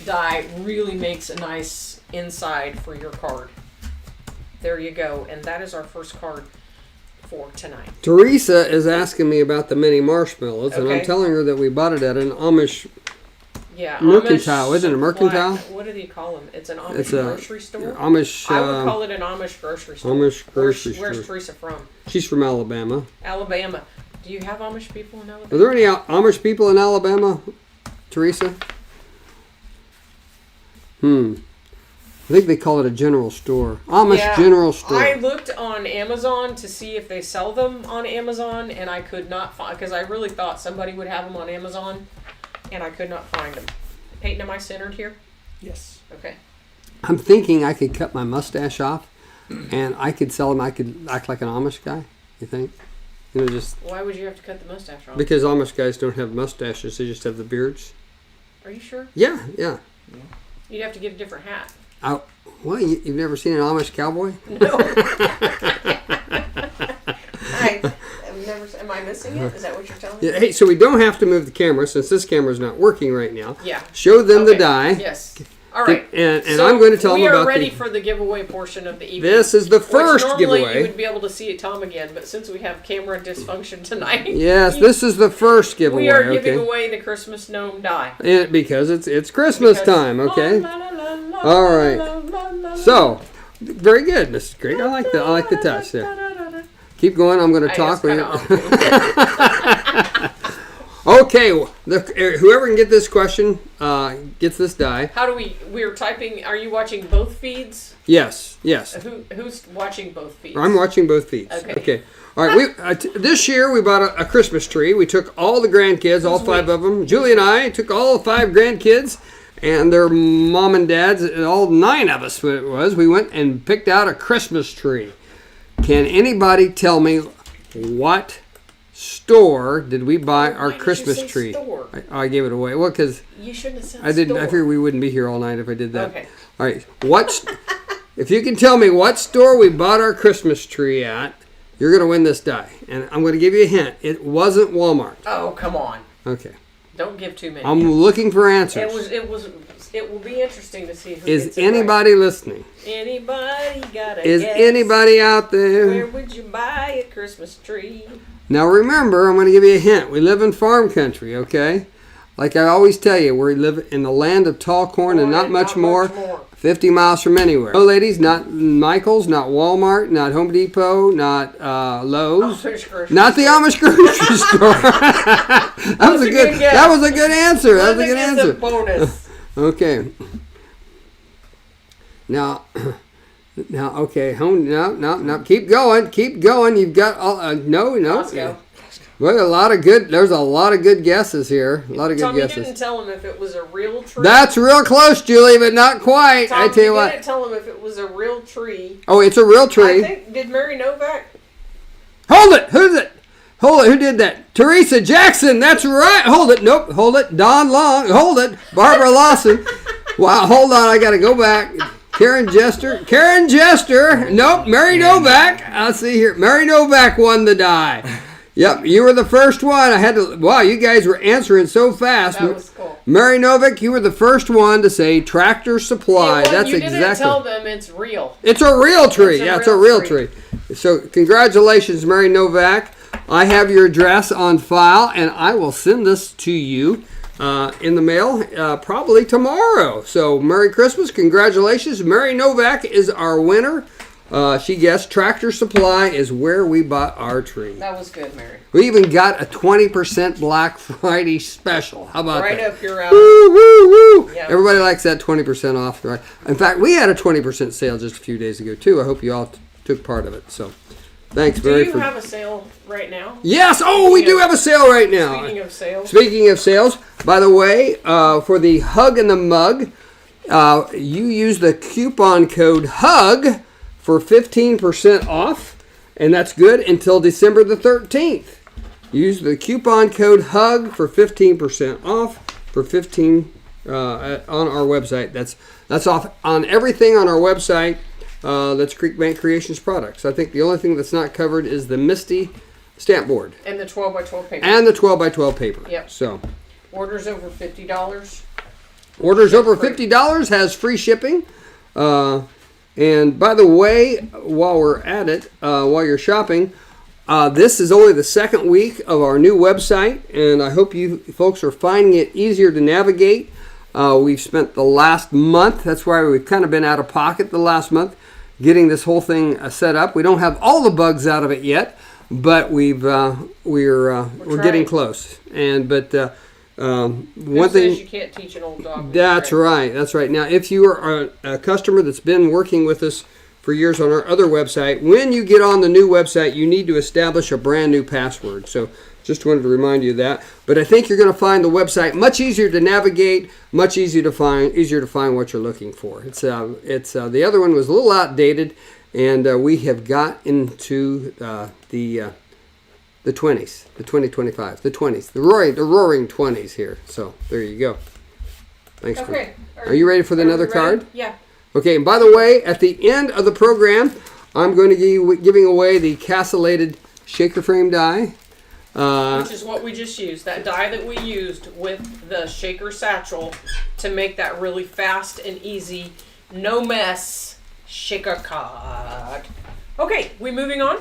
die really makes a nice inside for your card. There you go. And that is our first card for tonight. Teresa is asking me about the mini marshmallows, and I'm Okay. telling her that we bought it at an Amish Yeah, mercantile. Amish Isn't it a mercantile? What do they call them? It's an Amish It's a grocery store? Amish. I would call it an Amish grocery store. Amish grocery Where's store. Teresa from? She's from Alabama. Alabama. Do you have Amish people in Alabama? Are there any Amish people in Alabama, Teresa? I think they call it a general store. Amish general store. I looked on Amazon to see if they sell them on Amazon, and I could not find, because I really thought somebody would have them on Amazon, and I could not find them. Peyton, am I centered here? Yes. Okay. I'm thinking I could cut my mustache off, and I could sell them. I could act like an Amish guy. You think? Just Why would you have to cut the mustache off? because Amish guys don't have mustaches; they just have the beards. Are you sure? Yeah. You'd have to get a different hat. Well, you've never seen an Amish cowboy? No. I've never. Am I missing it? Is that what you're telling me? Yeah, hey, so we don't have to move the camera since this camera's not working right now. Yeah. Show them the Okay. die. Yes. All right. And So I'm going to tell them we about are ready for the giveaway portion of the evening. This is the first which normally giveaway. you would be able to see it, Tom, again, but since we have camera dysfunction tonight, Yes, this is the first giveaway. we are giving okay? away the Christmas gnome die. Because it's Christmas time, okay? All All right. So, very good, Mrs. Creek. I like the touch there. Keep going. I'm going to talk. Okay, whoever can get this question gets this die. How do we're typing, are you watching both feeds? Yes. Who's watching both feeds? I'm watching both feeds. Okay. All right. This year we bought a Christmas tree. We took all the grandkids, all 5 of them. Julie and I took all 5 grandkids and their mom and dads, all 9 of us it was. We went and picked out a Christmas tree. Can anybody tell me what store did we buy our Why did you Christmas say tree? store? I gave it away. Well, because You shouldn't have said I didn't. I store. figured we wouldn't be here all night if I did that. Okay. All right. If you can tell me what store we bought our Christmas tree at, you're going to win this die. And I'm going to give you a hint. It wasn't Walmart. Oh, come on. Okay. Don't give too many. I'm looking for answers. It will be interesting to see who Is gets it anybody listening? right. Anybody got a Is guess? anybody out Where there? would you buy a Christmas tree? Now remember, I'm going to give you a hint. We live in farm country, okay? Like I always tell you, we live in the land of tall corn and not much more. 50 miles from anywhere. No, ladies, not Michael's, not Walmart, not Home Depot, not Lowe's, not the Amish grocery store. That was a good. That was a good answer. That was a good answer. A bonus. Okay. Now, okay. Home. No. Keep going. You've got all. No. Let's go. Well, there's a lot of good guesses here. A lot of good Tommy guesses. didn't tell him if it was a real tree. That's real close, Julie, but not quite. Tom, I tell you what. didn't tell him if it was a real tree. Oh, it's a real tree. I think, did Mary Novak? Hold it. Who's it? Hold it. Who did that? Teresa Jackson. That's right. Hold it. Nope. Hold it. Don Long. Hold it. Barbara Lawson. Wow. Hold on. I got to go back. Karen Jester. Nope. Mary Novak. I'll see here. Mary Novak won the die. Yep, you were the first one. I had to. Wow, you guys were answering so fast. That was cool. Mary Novak, you were the first one to say Tractor Supply. That's you exactly. didn't tell them it's real. It's a real tree. It's a real tree. So congratulations, Mary Novak. I have your address on file, and I will send this to you in the mail probably tomorrow. So Merry Christmas. Congratulations. Mary Novak is our winner. She guessed Tractor Supply is where we bought our tree. That was good, Mary. We even got a 20% Black Friday special. How about that? Right up your alley. Woo, woo, woo. Yeah. Everybody likes that 20% off. Right? In fact, we had a 20% sale just a few days ago, too. I hope you all took part of it. So, thanks, Mary. Do you have a sale right now? Yes. Oh, we do have a sale right now. Speaking of sales, by the way, for the Hug in the Mug, you use the coupon code HUG for 15% off, and that's good until December the 13th. Use the coupon code HUG for 15% off for 15 on our website. That's off on everything on our website. That's Creek Bank Creations products. I think the only thing that's not covered is the Misty stamp board and the 12x12 paper. and the 12x12 paper. Yep. So Orders over $50. orders over $50 has free shipping. And by the way, while we're at it, while you're shopping, this is only the second week of our new website, and I hope you folks are finding it easier to navigate. We've spent the last month, that's why we've kind of been out of pocket the last month, getting this whole thing set up. We don't have all the bugs out of it yet, but we're getting close. One thing you can't teach an old dog. That's right. Now, if you are a customer that's been working with us for years on our other website, when you get on the new website, you need to establish a brand new password. So just wanted to remind you of that. But I think you're going to find the website much easier to navigate, much easier to find what you're looking for. It's the other one was a little outdated, and we have got into the 20s, the 2025, the 20s, the roaring 20s here. So there you go. Thanks. Okay. Are you ready for another card? Yeah. Okay. And by the way, at the end of the program, I'm going to be giving away the castellated shaker frame die, which is what we just used. That die that we used with the shaker satchel to make that really fast and easy, no mess shaker card. Okay, we moving on?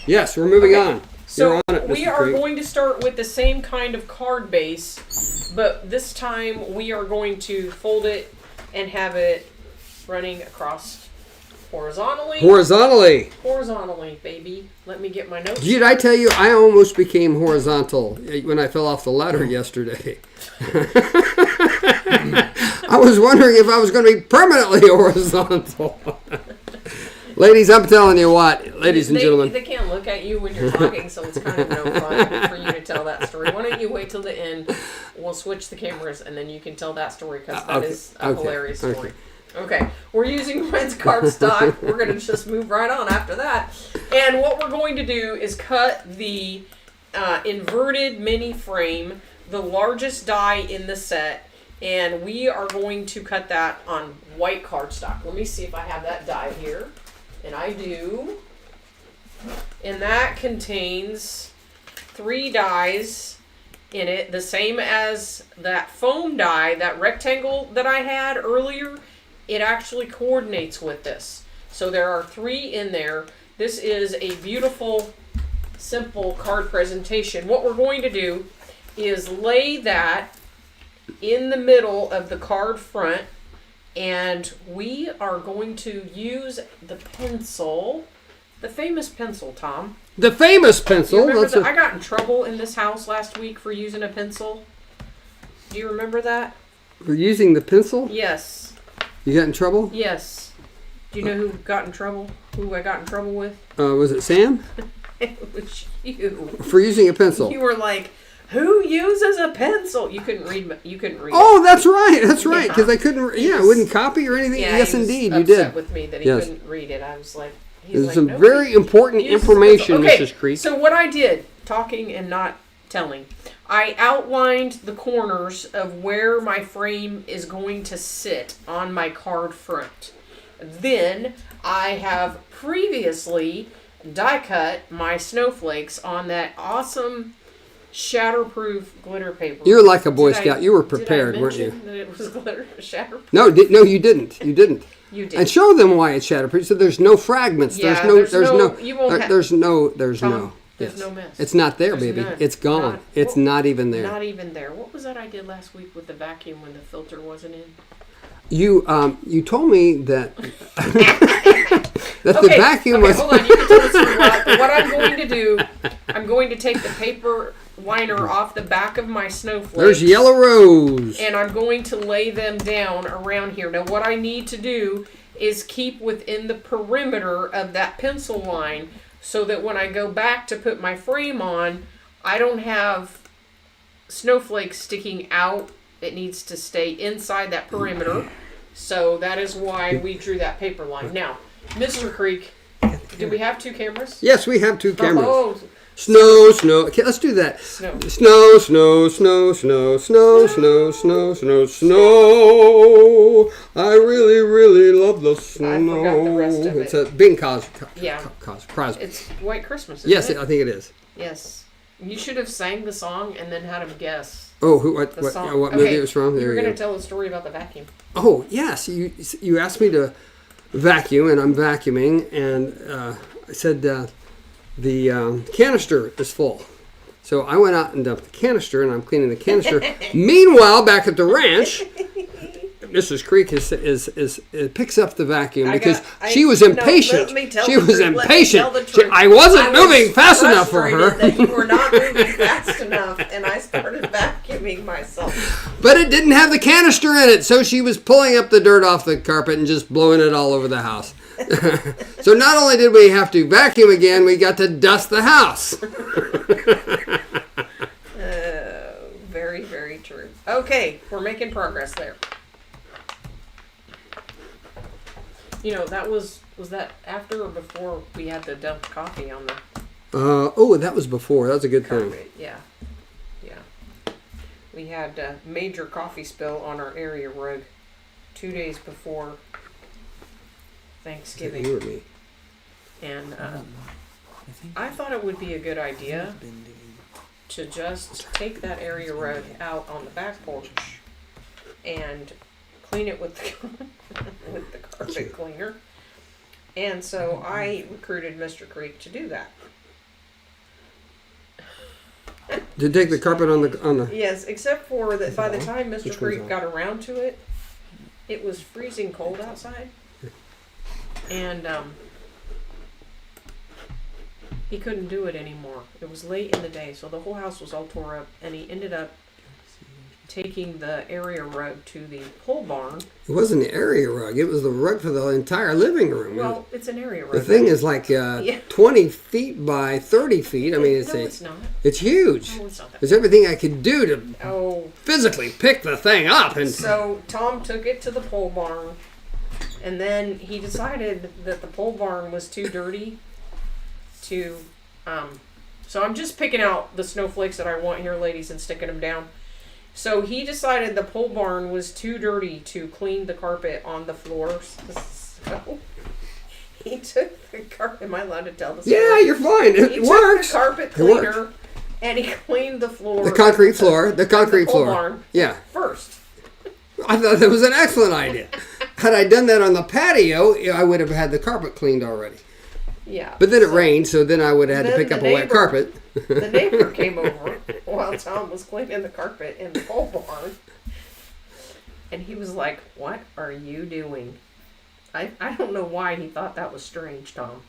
Yes, we're moving on. So we are going to start with the same kind of card base, but this time we are going to fold it and have it running across horizontally. Horizontally, baby. Let me get my notes. Did I tell you I almost became horizontal when I fell off the ladder yesterday? I was wondering if I was going to be permanently horizontal. Ladies, I'm telling you what, ladies and gentlemen. They can't look at you when you're talking, so it's kind of no fun for you to tell that story. Why don't you wait till the end? We'll switch the cameras, and then you can tell that story, because that is a hilarious story. Okay, we're using Red's cardstock. We're going to just move right on after that. And what we're going to do is cut the inverted mini frame, the largest die in the set, and we are going to cut that on white cardstock. Let me see if I have that die here, and I do. And that contains 3 dies in it, the same as that foam die, that rectangle that I had earlier. It actually coordinates with this. So there are 3 in there. This is a beautiful, simple card presentation. What we're going to do is lay that in the middle of the card front, and we are going to use the pencil, the famous pencil, Tom. The famous pencil. You remember I got in trouble in this house last week for using a pencil. Do you remember that? For using the pencil? Yes. You got in trouble? Yes. Do you know who got in trouble? Who I got in trouble with? Was it Sam? It was you. For using a pencil. You were like, "Who uses a pencil?" You couldn't read. You couldn't read. Oh, that's right. That's right. Because Yeah. I couldn't. I wouldn't copy or anything. Yeah, Yes, he was indeed, you upset did. with me that he Yes. couldn't read it. I was like, There's like, some "Nobody very important uses a information, pencil." Mrs. Creek. So what I did, talking and not telling, I outlined the corners of where my frame is going to sit on my card front. Then I have previously die cut my snowflakes on that awesome shatterproof glitter paper. You're like a Boy Did I- Scout. You were did I prepared, weren't you? mention that it was glitter shatterproof? No, you didn't. You didn't. You did. And show them why it's shatterproof. So there's no fragments. Yeah, there's you won't no. have- There's Tom, no. There's Yes. no mess. It's not there, There's baby. none. It's gone. Not- It's well, not even there. Not even there. What was that I did last week with the vacuum when the filter wasn't in? You told me that that the vacuum was. Hold on, you can tell the story. What I'm going to do, I'm going to take the paper liner off the back of my snowflakes. There's Yellow Rose. And I'm going to lay them down around here. Now, what I need to do is keep within the perimeter of that pencil line so that when I go back to put my frame on, I don't have snowflakes sticking out. It needs to stay inside that perimeter. So that is why we drew that paper line. Now, Mr. Creek, do we have 2 cameras? Yes, we have 2 cameras. Oh, Snow, snow. Okay, let's do that. snow. Snow, snow, snow, snow, snow, snow, snow, snow, snow. I really, really love the snow. I forgot the rest of It's it. a Bing Crosby. Yeah. Crosby. It's White Christmas, isn't Yes, it? I think it is. Yes. You should have sang the song and then had him guess Oh, the what song. movie it was from? You There were you going go. to tell the story about the vacuum. Oh, yes. You asked me to vacuum, and I'm vacuuming, and I said the canister is full. So I went out and dumped the canister, and I'm cleaning the canister. Meanwhile, back at the ranch, Mrs. Creek picks up the vacuum because she was impatient. Let me tell She the was truth. Let me impatient. tell the truth. I wasn't I was moving fast enough for her. frustrated that you were not moving fast enough, and I started vacuuming myself. But it didn't have the canister in it, so she was pulling up the dirt off the carpet and just blowing it all over the house. So not only did we have to vacuum again, we got to dust the house. Very, very true. Okay, we're making progress there. You know, that was that after or before we had the dumped coffee on the That was before. That was a good thing. carpet? Yeah. We had a major coffee spill on our area rug 2 days before Thanksgiving. You or me. And I think I thought it would be a good idea I've been doing. to just take that area rug out on the back porch and clean it with the, with the carpet cleaner. And so I recruited Mr. Creek to do that. To take the carpet on the. Yes, except for that by the time Mr. Which one's Creek on? got around to it, it was freezing cold outside. And he couldn't do it anymore. It was late in the day, so the whole house was all tore up, and he ended up taking the area rug to the pole barn. It wasn't the area rug. It was the rug for the entire living room. Well, it's an area rug. the thing is like 20 feet by 30 feet. I mean, it's not. it's huge. No, it's not that. There's everything I could do to Oh, physically pick the thing up. And so Tom took it to the pole barn, and then he decided that the pole barn was too dirty to So I'm just picking out the snowflakes that I want here, ladies, and sticking them down. So he decided the pole barn was too dirty to clean the carpet on the floors. So he took the carpet. Am I allowed to tell the story? Yeah, you're fine. It works. Took the carpet cleaner and he cleaned the floor. The concrete floor. The concrete pole floor. Barn Yeah. first. I thought that was an excellent idea. Had I done that on the patio, I would have had the carpet cleaned already. Yeah. But then it rained, so then I would have had to pick up a wet carpet. The neighbor came over while Tom was cleaning the carpet in the pole barn. And he was like, "What are you doing?" I don't know why he thought that was strange, Tom.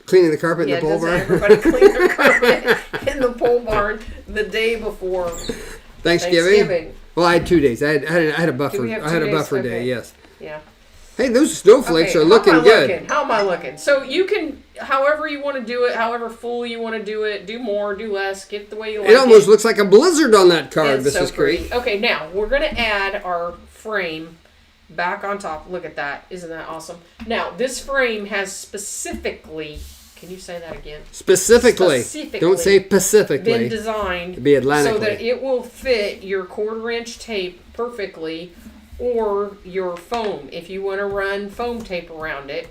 Cleaning the carpet in the pole barn? Everybody clean their carpet in the pole barn the day before Thanksgiving. Well, I had 2 days. I had a buffer. Do we have I had 2 a days? buffer Okay. day. Yes. Yeah. Hey, those snowflakes are looking good. How am I looking? So you can, however you want to do it, however full you want to do it, do more, do less, get it the way you like it. It almost looks like a blizzard on that card, It's so Mrs. Creek. pretty. Okay, now we're going to add our frame back on top. Look at that. Isn't that awesome? Now, this frame has specifically, can you say that again? Specifically. Don't say been specifically. designed It'd be Atlantically. so that it will fit your 1/4-inch tape perfectly, or your foam. If you want to run foam tape around it,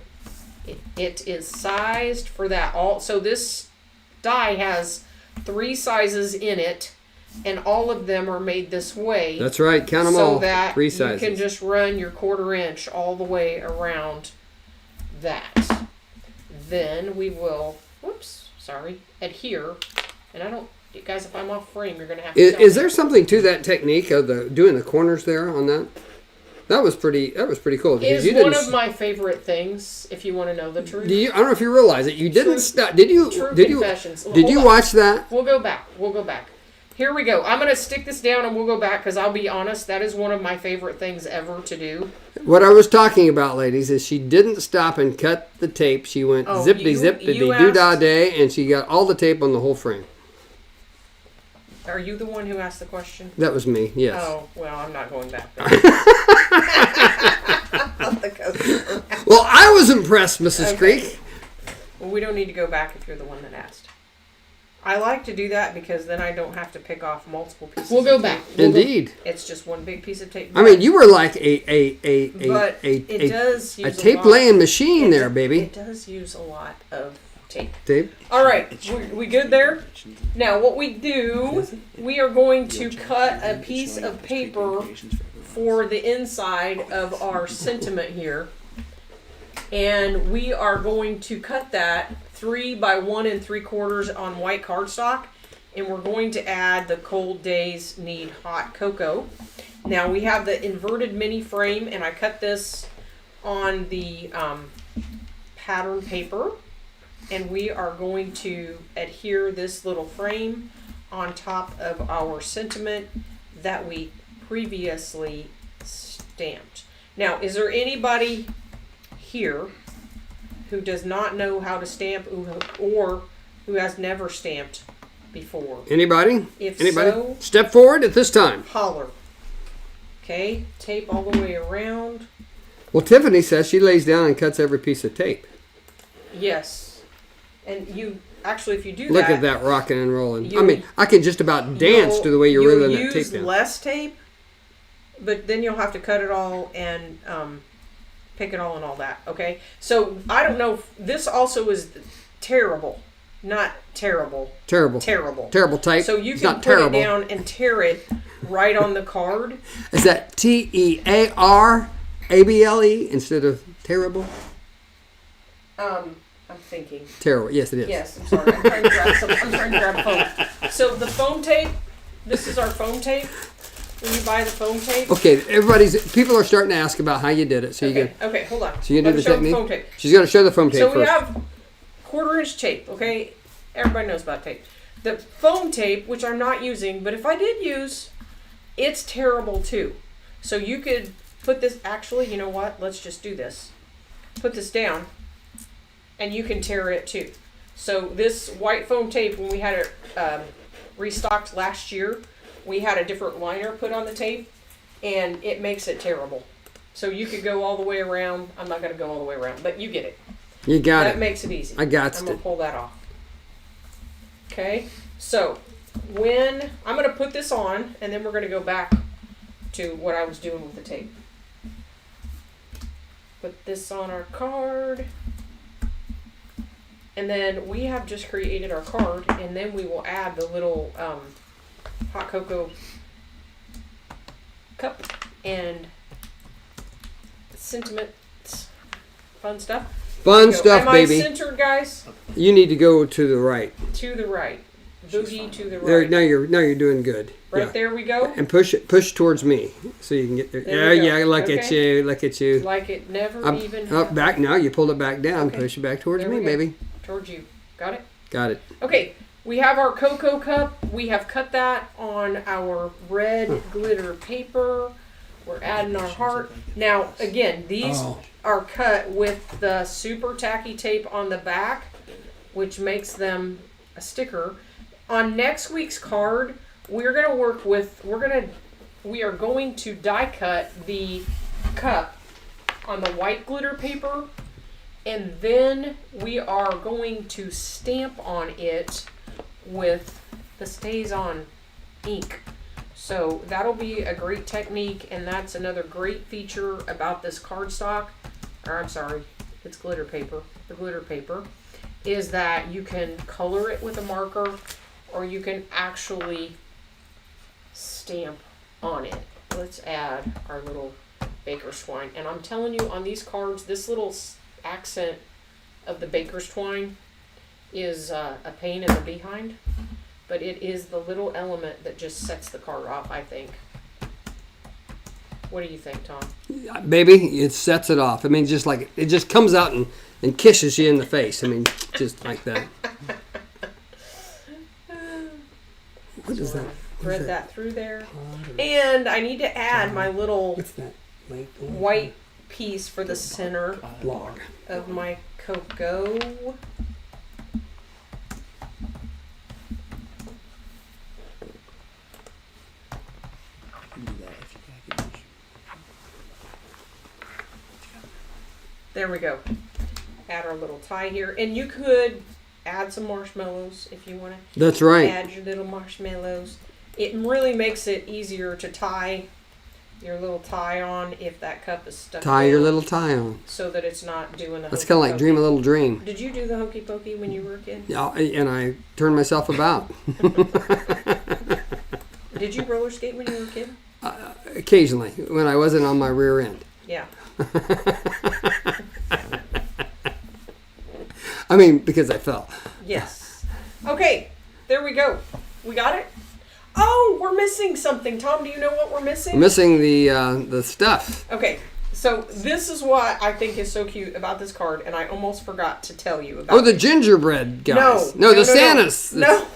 it is sized for that. So this die has 3 sizes in it, and all of them are made this way. That's right. Count them all. So that 3 sizes. you can just run your 1/4-inch all the way around that. Then we will, adhere. And I don't, guys, if I'm off frame, you're going to have to tell Is me. there something to that technique of doing the corners there on that? That was pretty cool. It is one of my favorite things, if you want to know the truth. I don't know if you realize it. You didn't stop. Did you? True Did you? confessions. Did you watch that? We'll go back. Here we go. I'm going to stick this down and we'll go back because I'll be honest, that is one of my favorite things ever to do. What I was talking about, ladies, is she didn't stop and cut the tape. She went zippity doo dah day, and she got all the tape on the whole frame. Are you the one who asked the question? That was me. Yes. Oh, well, I'm not going back there. Well, I was impressed, Mrs. Okay. Creek. Well, we don't need to go back if you're the one that asked. I like to do that because then I don't have to pick off multiple pieces. We'll go back. Indeed. It's just one big piece of tape. I mean, you were like a tape laying machine there, baby. It does use a lot of tape. Tape. All right, we good there? Now, what we do, we are going to cut a piece of paper for the inside of our sentiment here. And we are going to cut that 3 by 1 3/4 on white cardstock. And we're going to add the cold days need hot cocoa. Now, we have the inverted mini frame, and I cut this on the pattern paper. And we are going to adhere this little frame on top of our sentiment that we previously stamped. Now, is there anybody here who does not know how to stamp or who has never stamped before? Anybody? If Anybody? so, step forward at this time. holler. Okay, tape all the way around. Well, Tiffany says she lays down and cuts every piece of tape. Yes. And you, actually, if you do Look at that rocking and rolling. You- I mean, I can just about dance to the way you're reeling that tape use down. less tape, but then you'll have to cut it all and pick it all and all that. Okay, so I don't know. This also is terrible, not terrible. Terrible. Terrible. Terrible tape. So you It's can not put terrible. it down and tear it right on the card. Is that TEARABLE instead of terrible? I'm thinking. Terrible. Yes, it is. Yes, I'm sorry. I'm trying to grab foam. So the foam tape. This is our foam tape. When you buy the foam tape. Okay, people are starting to ask about how you did it. So Okay, hold on. So you Let do me the show them technique. foam tape. She's going to show the foam tape So first. we have 1/4-inch tape, okay? Everybody knows about tape. The foam tape, which I'm not using, but if I did use, it's terrible too. So you could put this, actually, you know what? Let's just do this. Put this down, and you can tear it too. So this white foam tape, when we had it restocked last year, we had a different liner put on the tape, and it makes it terrible. So you could go all the way around. I'm not going to go all the way around, but you get it. You got That it. makes it easy. I got I'm going it. to pull that off. Okay, so when I'm going to put this on, and then we're going to go back to what I was doing with the tape. Put this on our card. And then we have just created our card, and then we will add the little hot cocoa cup and sentiments, fun stuff. Fun stuff, Am baby. I centered, guys? You need to go to the right. To the right. Boogie to the There, right. now you're doing good. Right Yeah. there we go. And push towards me so you can get there. There we go. Yeah, look at Okay. you, look at you. Like it never Up, even up, happened. back now. You pulled it back down. Okay. Push it back towards There me, we go. baby. Towards you. Got it? Got it. Okay, we have our cocoa cup. We have cut that on our red glitter paper. We're adding our heart. Now, again, these are cut with the super tacky tape on the back, which makes them a sticker. On next week's card, we're going to work with, we are going to die cut the cup on the white glitter paper, and then we are going to stamp on it with the Stays On ink. So that'll be a great technique, and that's another great feature about this cardstock, or I'm sorry, it's glitter paper, the glitter paper, is that you can color it with a marker, or you can actually stamp on it. Let's add our little baker's twine. And I'm telling you, on these cards, this little accent of the baker's twine is a pain in the behind, but it is the little element that just sets the card off, I think. What do you think, Tom? Baby, it sets it off. I mean, just like it just comes out and kisses you in the face. I mean, just like that. What is that? Thread that through there. And I need to add my little What's that? white piece for the center Log. of my cocoa. There we go. Add our little tie here. And you could add some marshmallows if you want to. That's right. Add your little marshmallows. It really makes it easier to tie your little tie on if that cup is stuck Tie your down, little tie on. so that it's not doing the That's hokey kind of like pokey. dream a little dream. Did you do the hokey pokey when you were a kid? Yeah, and I turned myself about. Did you roller skate when you were a kid? Occasionally, when I wasn't on my rear end. Yeah. I mean, because I fell. Yes. Okay, there we go. We got it? Oh, we're missing something. Tom, do you know what we're missing? I'm missing the stuff. Okay, so this is what I think is so cute about this card, and I almost forgot to tell you about Oh, the gingerbread guys. No, the Santas. No.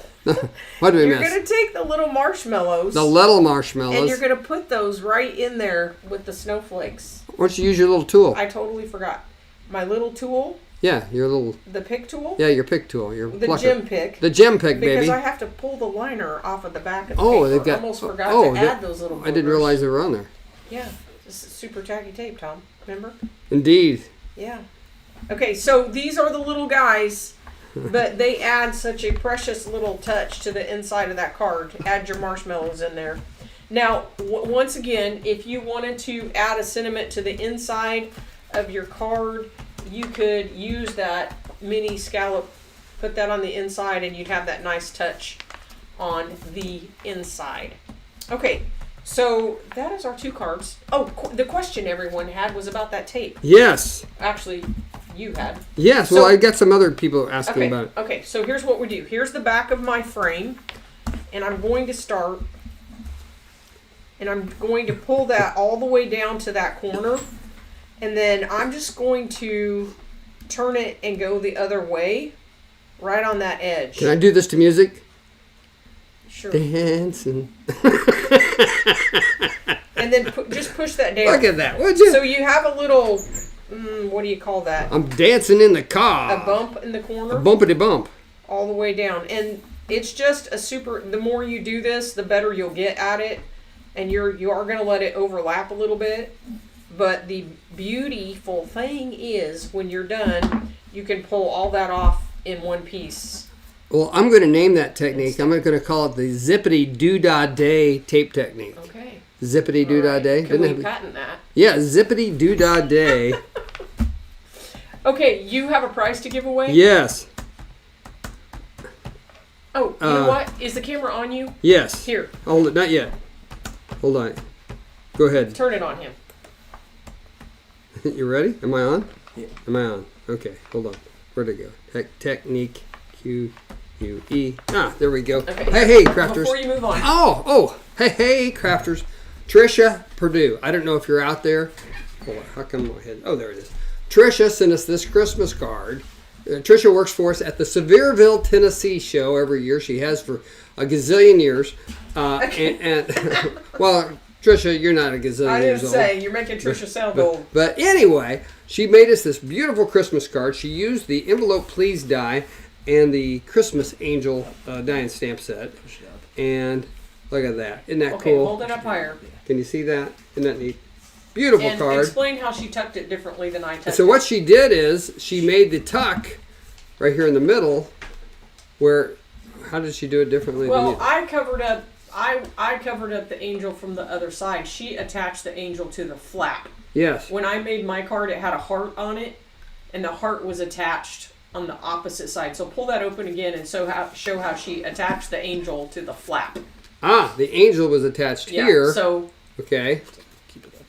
What did we You're miss? going to take the little marshmallows. The little And marshmallows. you're going to put those right in there with the snowflakes. Why don't you use your little tool? I totally forgot. My little tool, Yeah, your little. the pick tool, Yeah, your pick tool. Your the plucker. gem pick. The gem pick, Because baby. I have to pull the liner off of the back of the Oh, paper. they've got. I almost forgot oh, to add those little I didn't boogers. realize they were on there. Yeah, this is super tacky tape, Tom. Remember? Indeed. Yeah. Okay, so these are the little guys, but they add such a precious little touch to the inside of that card. Add your marshmallows in there. Now, once again, if you wanted to add a sentiment to the inside of your card, you could use that mini scallop, put that on the inside, and you'd have that nice touch on the inside. Okay, so that is our two cards. Oh, the question everyone had was about that tape. Yes. Actually, you had. Yes. So- Well, I got some other people asking Okay, about it. okay, so here's what we do. Here's the back of my frame, and I'm going to start, and I'm going to pull that all the way down to that corner, and then I'm just going to turn it and go the other way, right on that edge. Can I do this to music? Sure. Dancing. And then just push that down. Look at that, would you? So you have a little, what do you call that? I'm dancing in the car. A bump in the corner. A bumpity bump. All the way down. And it's just a super, the more you do this, the better you'll get at it. And you are going to let it overlap a little bit. But the beautiful thing is when you're done, you can pull all that off in one piece Well, I'm going to name that technique. I'm going to call it the zippity doo-dah day tape technique. Okay. Zippity doo-dah day. Can we patent that? Yeah, zippity doo-dah day. Okay, you have a prize to give away? Yes. Oh, you know what? Is the camera on you? Yes. Here. Hold it. Not yet. Hold on. Go ahead. Turn it on him. You ready? Am I on? Yeah. Am I on? Okay. Hold on. Where'd it go? Technique. Q-U-E. Ah, there we go. Okay. Hey, crafters. Before you move on. Oh. Hey, crafters. Trisha Purdue. I don't know if you're out there. Hold on. How come my head? Oh, there it is. Trisha sent us this Christmas card. Trisha works for us at the Sevierville, Tennessee show every year. She has for a gazillion years. And well, Trisha, you're not a gazillion I years didn't old. say, you're making Trisha sound old. But anyway, she made us this beautiful Christmas card. She used the envelope please die and the Christmas angel die and stamp set. And look at that. Isn't that Okay, cool? hold it up higher. Can you see that? Isn't that neat? Beautiful And card. explain how she tucked it differently than I tucked So it. what she did is she made the tuck right here in the middle where, how did she do it differently than Well, you? I covered up I covered up the angel from the other side. She attached the angel to the flap. Yes. When I made my card, it had a heart on it, and the heart was attached on the opposite side. So pull that open again and show how she attached the angel to the flap. Ah, the angel was attached here. So, okay. Keep it up.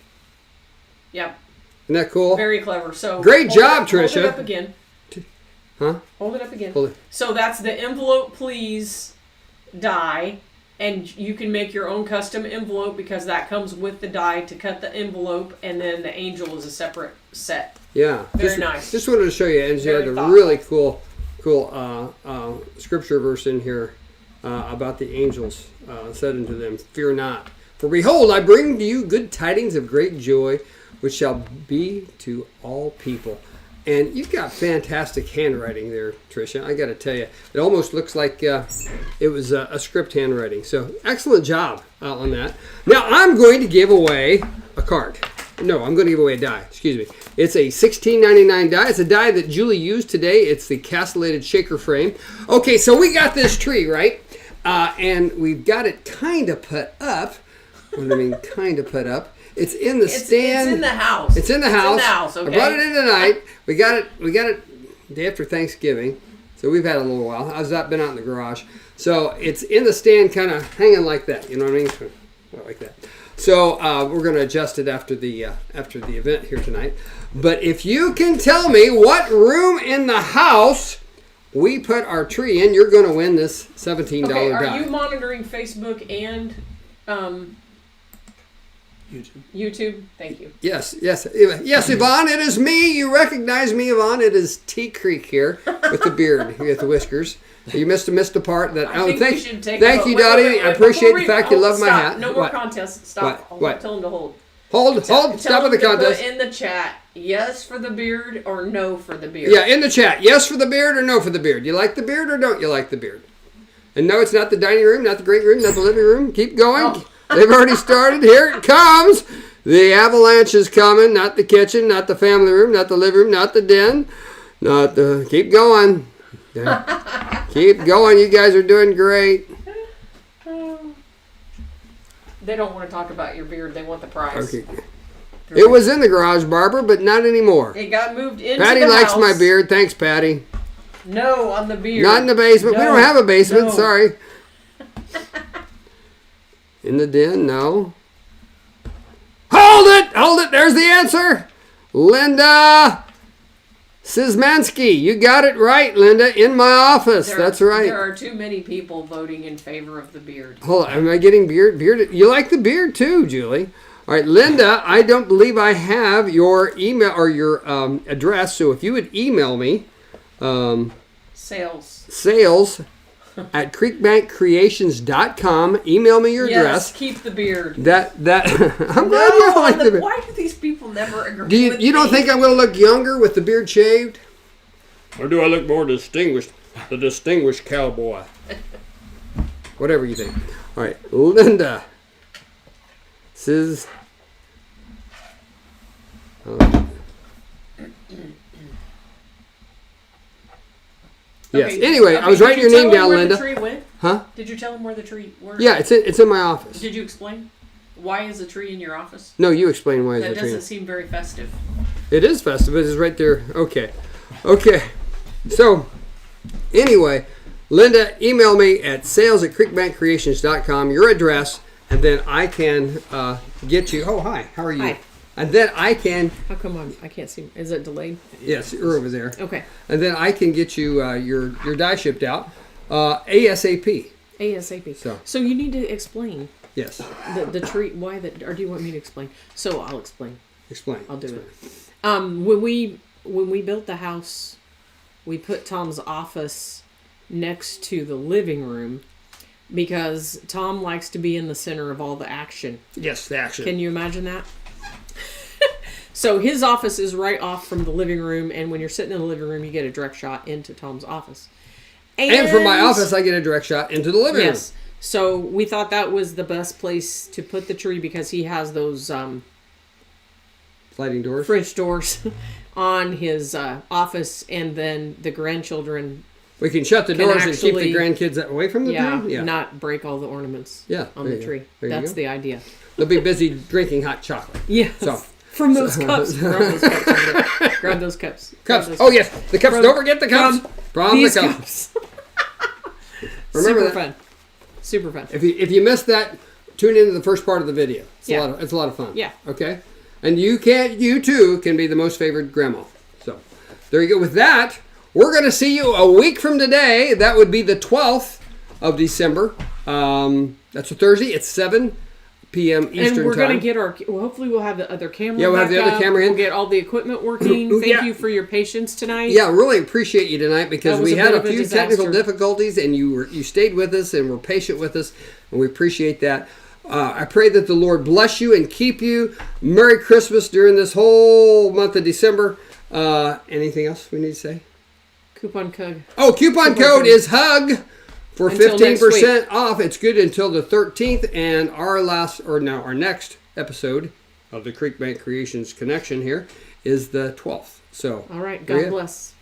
yep, Isn't that cool? very clever. So Great job, Trisha. Hold it up again. Huh? Hold it up again. Hold it. So that's the envelope please die, and you can make your own custom envelope because that comes with the die to cut the envelope, and then the angel is a separate set. Yeah. Very nice. Just wanted to show you, and she had Very a thoughtful. really cool scripture verse in here about the angels said unto them, "Fear not, for behold, I bring to you good tidings of great joy, which shall be to all people." And you've got fantastic handwriting there, Tricia. I got to tell you, it almost looks like it was a script handwriting. So excellent job on that. Now I'm going to give away a card. No, I'm going to give away a die. Excuse me. It's a $16.99 die. It's a die that Julie used today. It's the castellated shaker frame. Okay, so we got this tree, right? And we've got it kind of put up. What do I mean, kind of put up? It's in the stand. It's in the house. It's in the house. Okay. I brought it in tonight. We got it day after Thanksgiving. So we've had it a little while. I've been out in the garage. So it's in the stand kind of hanging like that. You know what I mean? Like that. So we're going to adjust it after the event here tonight. But if you can tell me what room in the house we put our tree in, you're going to win this $17 Okay, die. are you monitoring Facebook and YouTube? Thank you. Yes, Yvonne, it is me. You recognize me, Yvonne. It is T Creek here with the beard, with the whiskers. You missed a part that. Thank you, Dottie. I appreciate the fact you love my hat. No more contest. Stop. What? Tell him to hold. Hold. Stop with the contest. Put in the chat, yes for the beard or no for the beard. Yeah, in the chat, yes for the beard or no for the beard. You like the beard or don't you like the beard? And no, it's not the dining room, not the great room, not the living room. Keep going. Oh. They've already started. Here it comes. The avalanche is coming. Not the kitchen, not the family room, not the living room, not the den. Not the. Keep going. Keep going. You guys are doing great. They don't want to talk about your beard. They want the prize. Okay. It was in the garage, Barbara, but not anymore. It got moved into Patty the likes house. my beard. Thanks, Patty. No, on the beard. Not in the basement. No. We don't have a basement. No. Sorry. In the den? No. Hold it! There's the answer! Linda Szymanski. You got it right, Linda. In my office. That's right. There are too many people voting in favor of the beard. Hold on. Am I getting beard? You like the beard too, Julie. All right, Linda, I don't believe I have your email or your address. So if you would email me, sales at creekbankcreations.com. Email me your address. Yes, keep the beard. That I'm glad you don't like the beard. Why do these people never agree with You don't me? think I'm going to look younger with the beard shaved? Or do I look more distinguished? The distinguished cowboy. Whatever you think. All right, Linda. Yes. Okay, Anyway, I was writing your name down, Linda. Did you tell him where the tree went? Huh? Did you tell him where the tree went? Yeah, it's in my office. Did you explain? Why is the tree in your office? No, you explain why That it's a tree. doesn't seem very festive. It is festive. It is right there. Okay. So, anyway, Linda, email me at sales@creekbankcreations.com, your address, and then I can get you. Oh, hi. How are you? Hi. And then I can. How come I can't see? Is it delayed? Yes, you're over there. Okay. And then I can get you your dye shipped out ASAP. ASAP. So you need to explain Yes. the tree. Why that? Or do you want me to explain? So I'll explain. Explain. I'll do it. When we built the house, we put Tom's office next to the living room because Tom likes to be in the center of all the action. Yes, the action. Can you imagine that? So his office is right off from the living room, and when you're sitting in the living room, you get a direct shot into Tom's office. And from my office, I get a direct shot into the living room. Yes. So we thought that was the best place to put the tree because he has those Sliding doors. French doors on his office, and then the grandchildren We can shut the can doors and keep the actually- grandkids away from the tree. Yeah. not break all the ornaments on there the you tree. go. There you That's go. the idea. They'll be busy drinking hot chocolate. Yes. So- From those cups. Grab those cups. over there. Grab those cups. Grab Cups. those Oh yes, the cups. From- Don't forget the cups. From the These cups. cups. Remember Super that. fun. Super fun. If you missed that, tune into the first part of the video. It's Yeah. it's a lot of fun. Yeah. Okay. And you too can be the most favored grandma. So there you go. With that, we're going to see you a week from today. That would be the 12th of December. That's a Thursday. It's 7 p.m. Eastern And we're time. going to get hopefully we'll have the other camera. Yeah, we'll have back the other up. camera in. We'll get all the equipment working. Thank Yeah. you for your patience tonight. Yeah, really appreciate you tonight because That was we a had bit a of a few disaster. technical difficulties and you stayed with us and were patient with us, and we appreciate that. I pray that the Lord bless you and keep you. Merry Christmas during this whole month of December. Anything else we need to say? Coupon code. Oh, coupon code is HUG for Until next 15% off. It's good until the 13th, and our next episode of the Creek Bank Creations Connection here is the 12th. So, All right. there you God go. bless.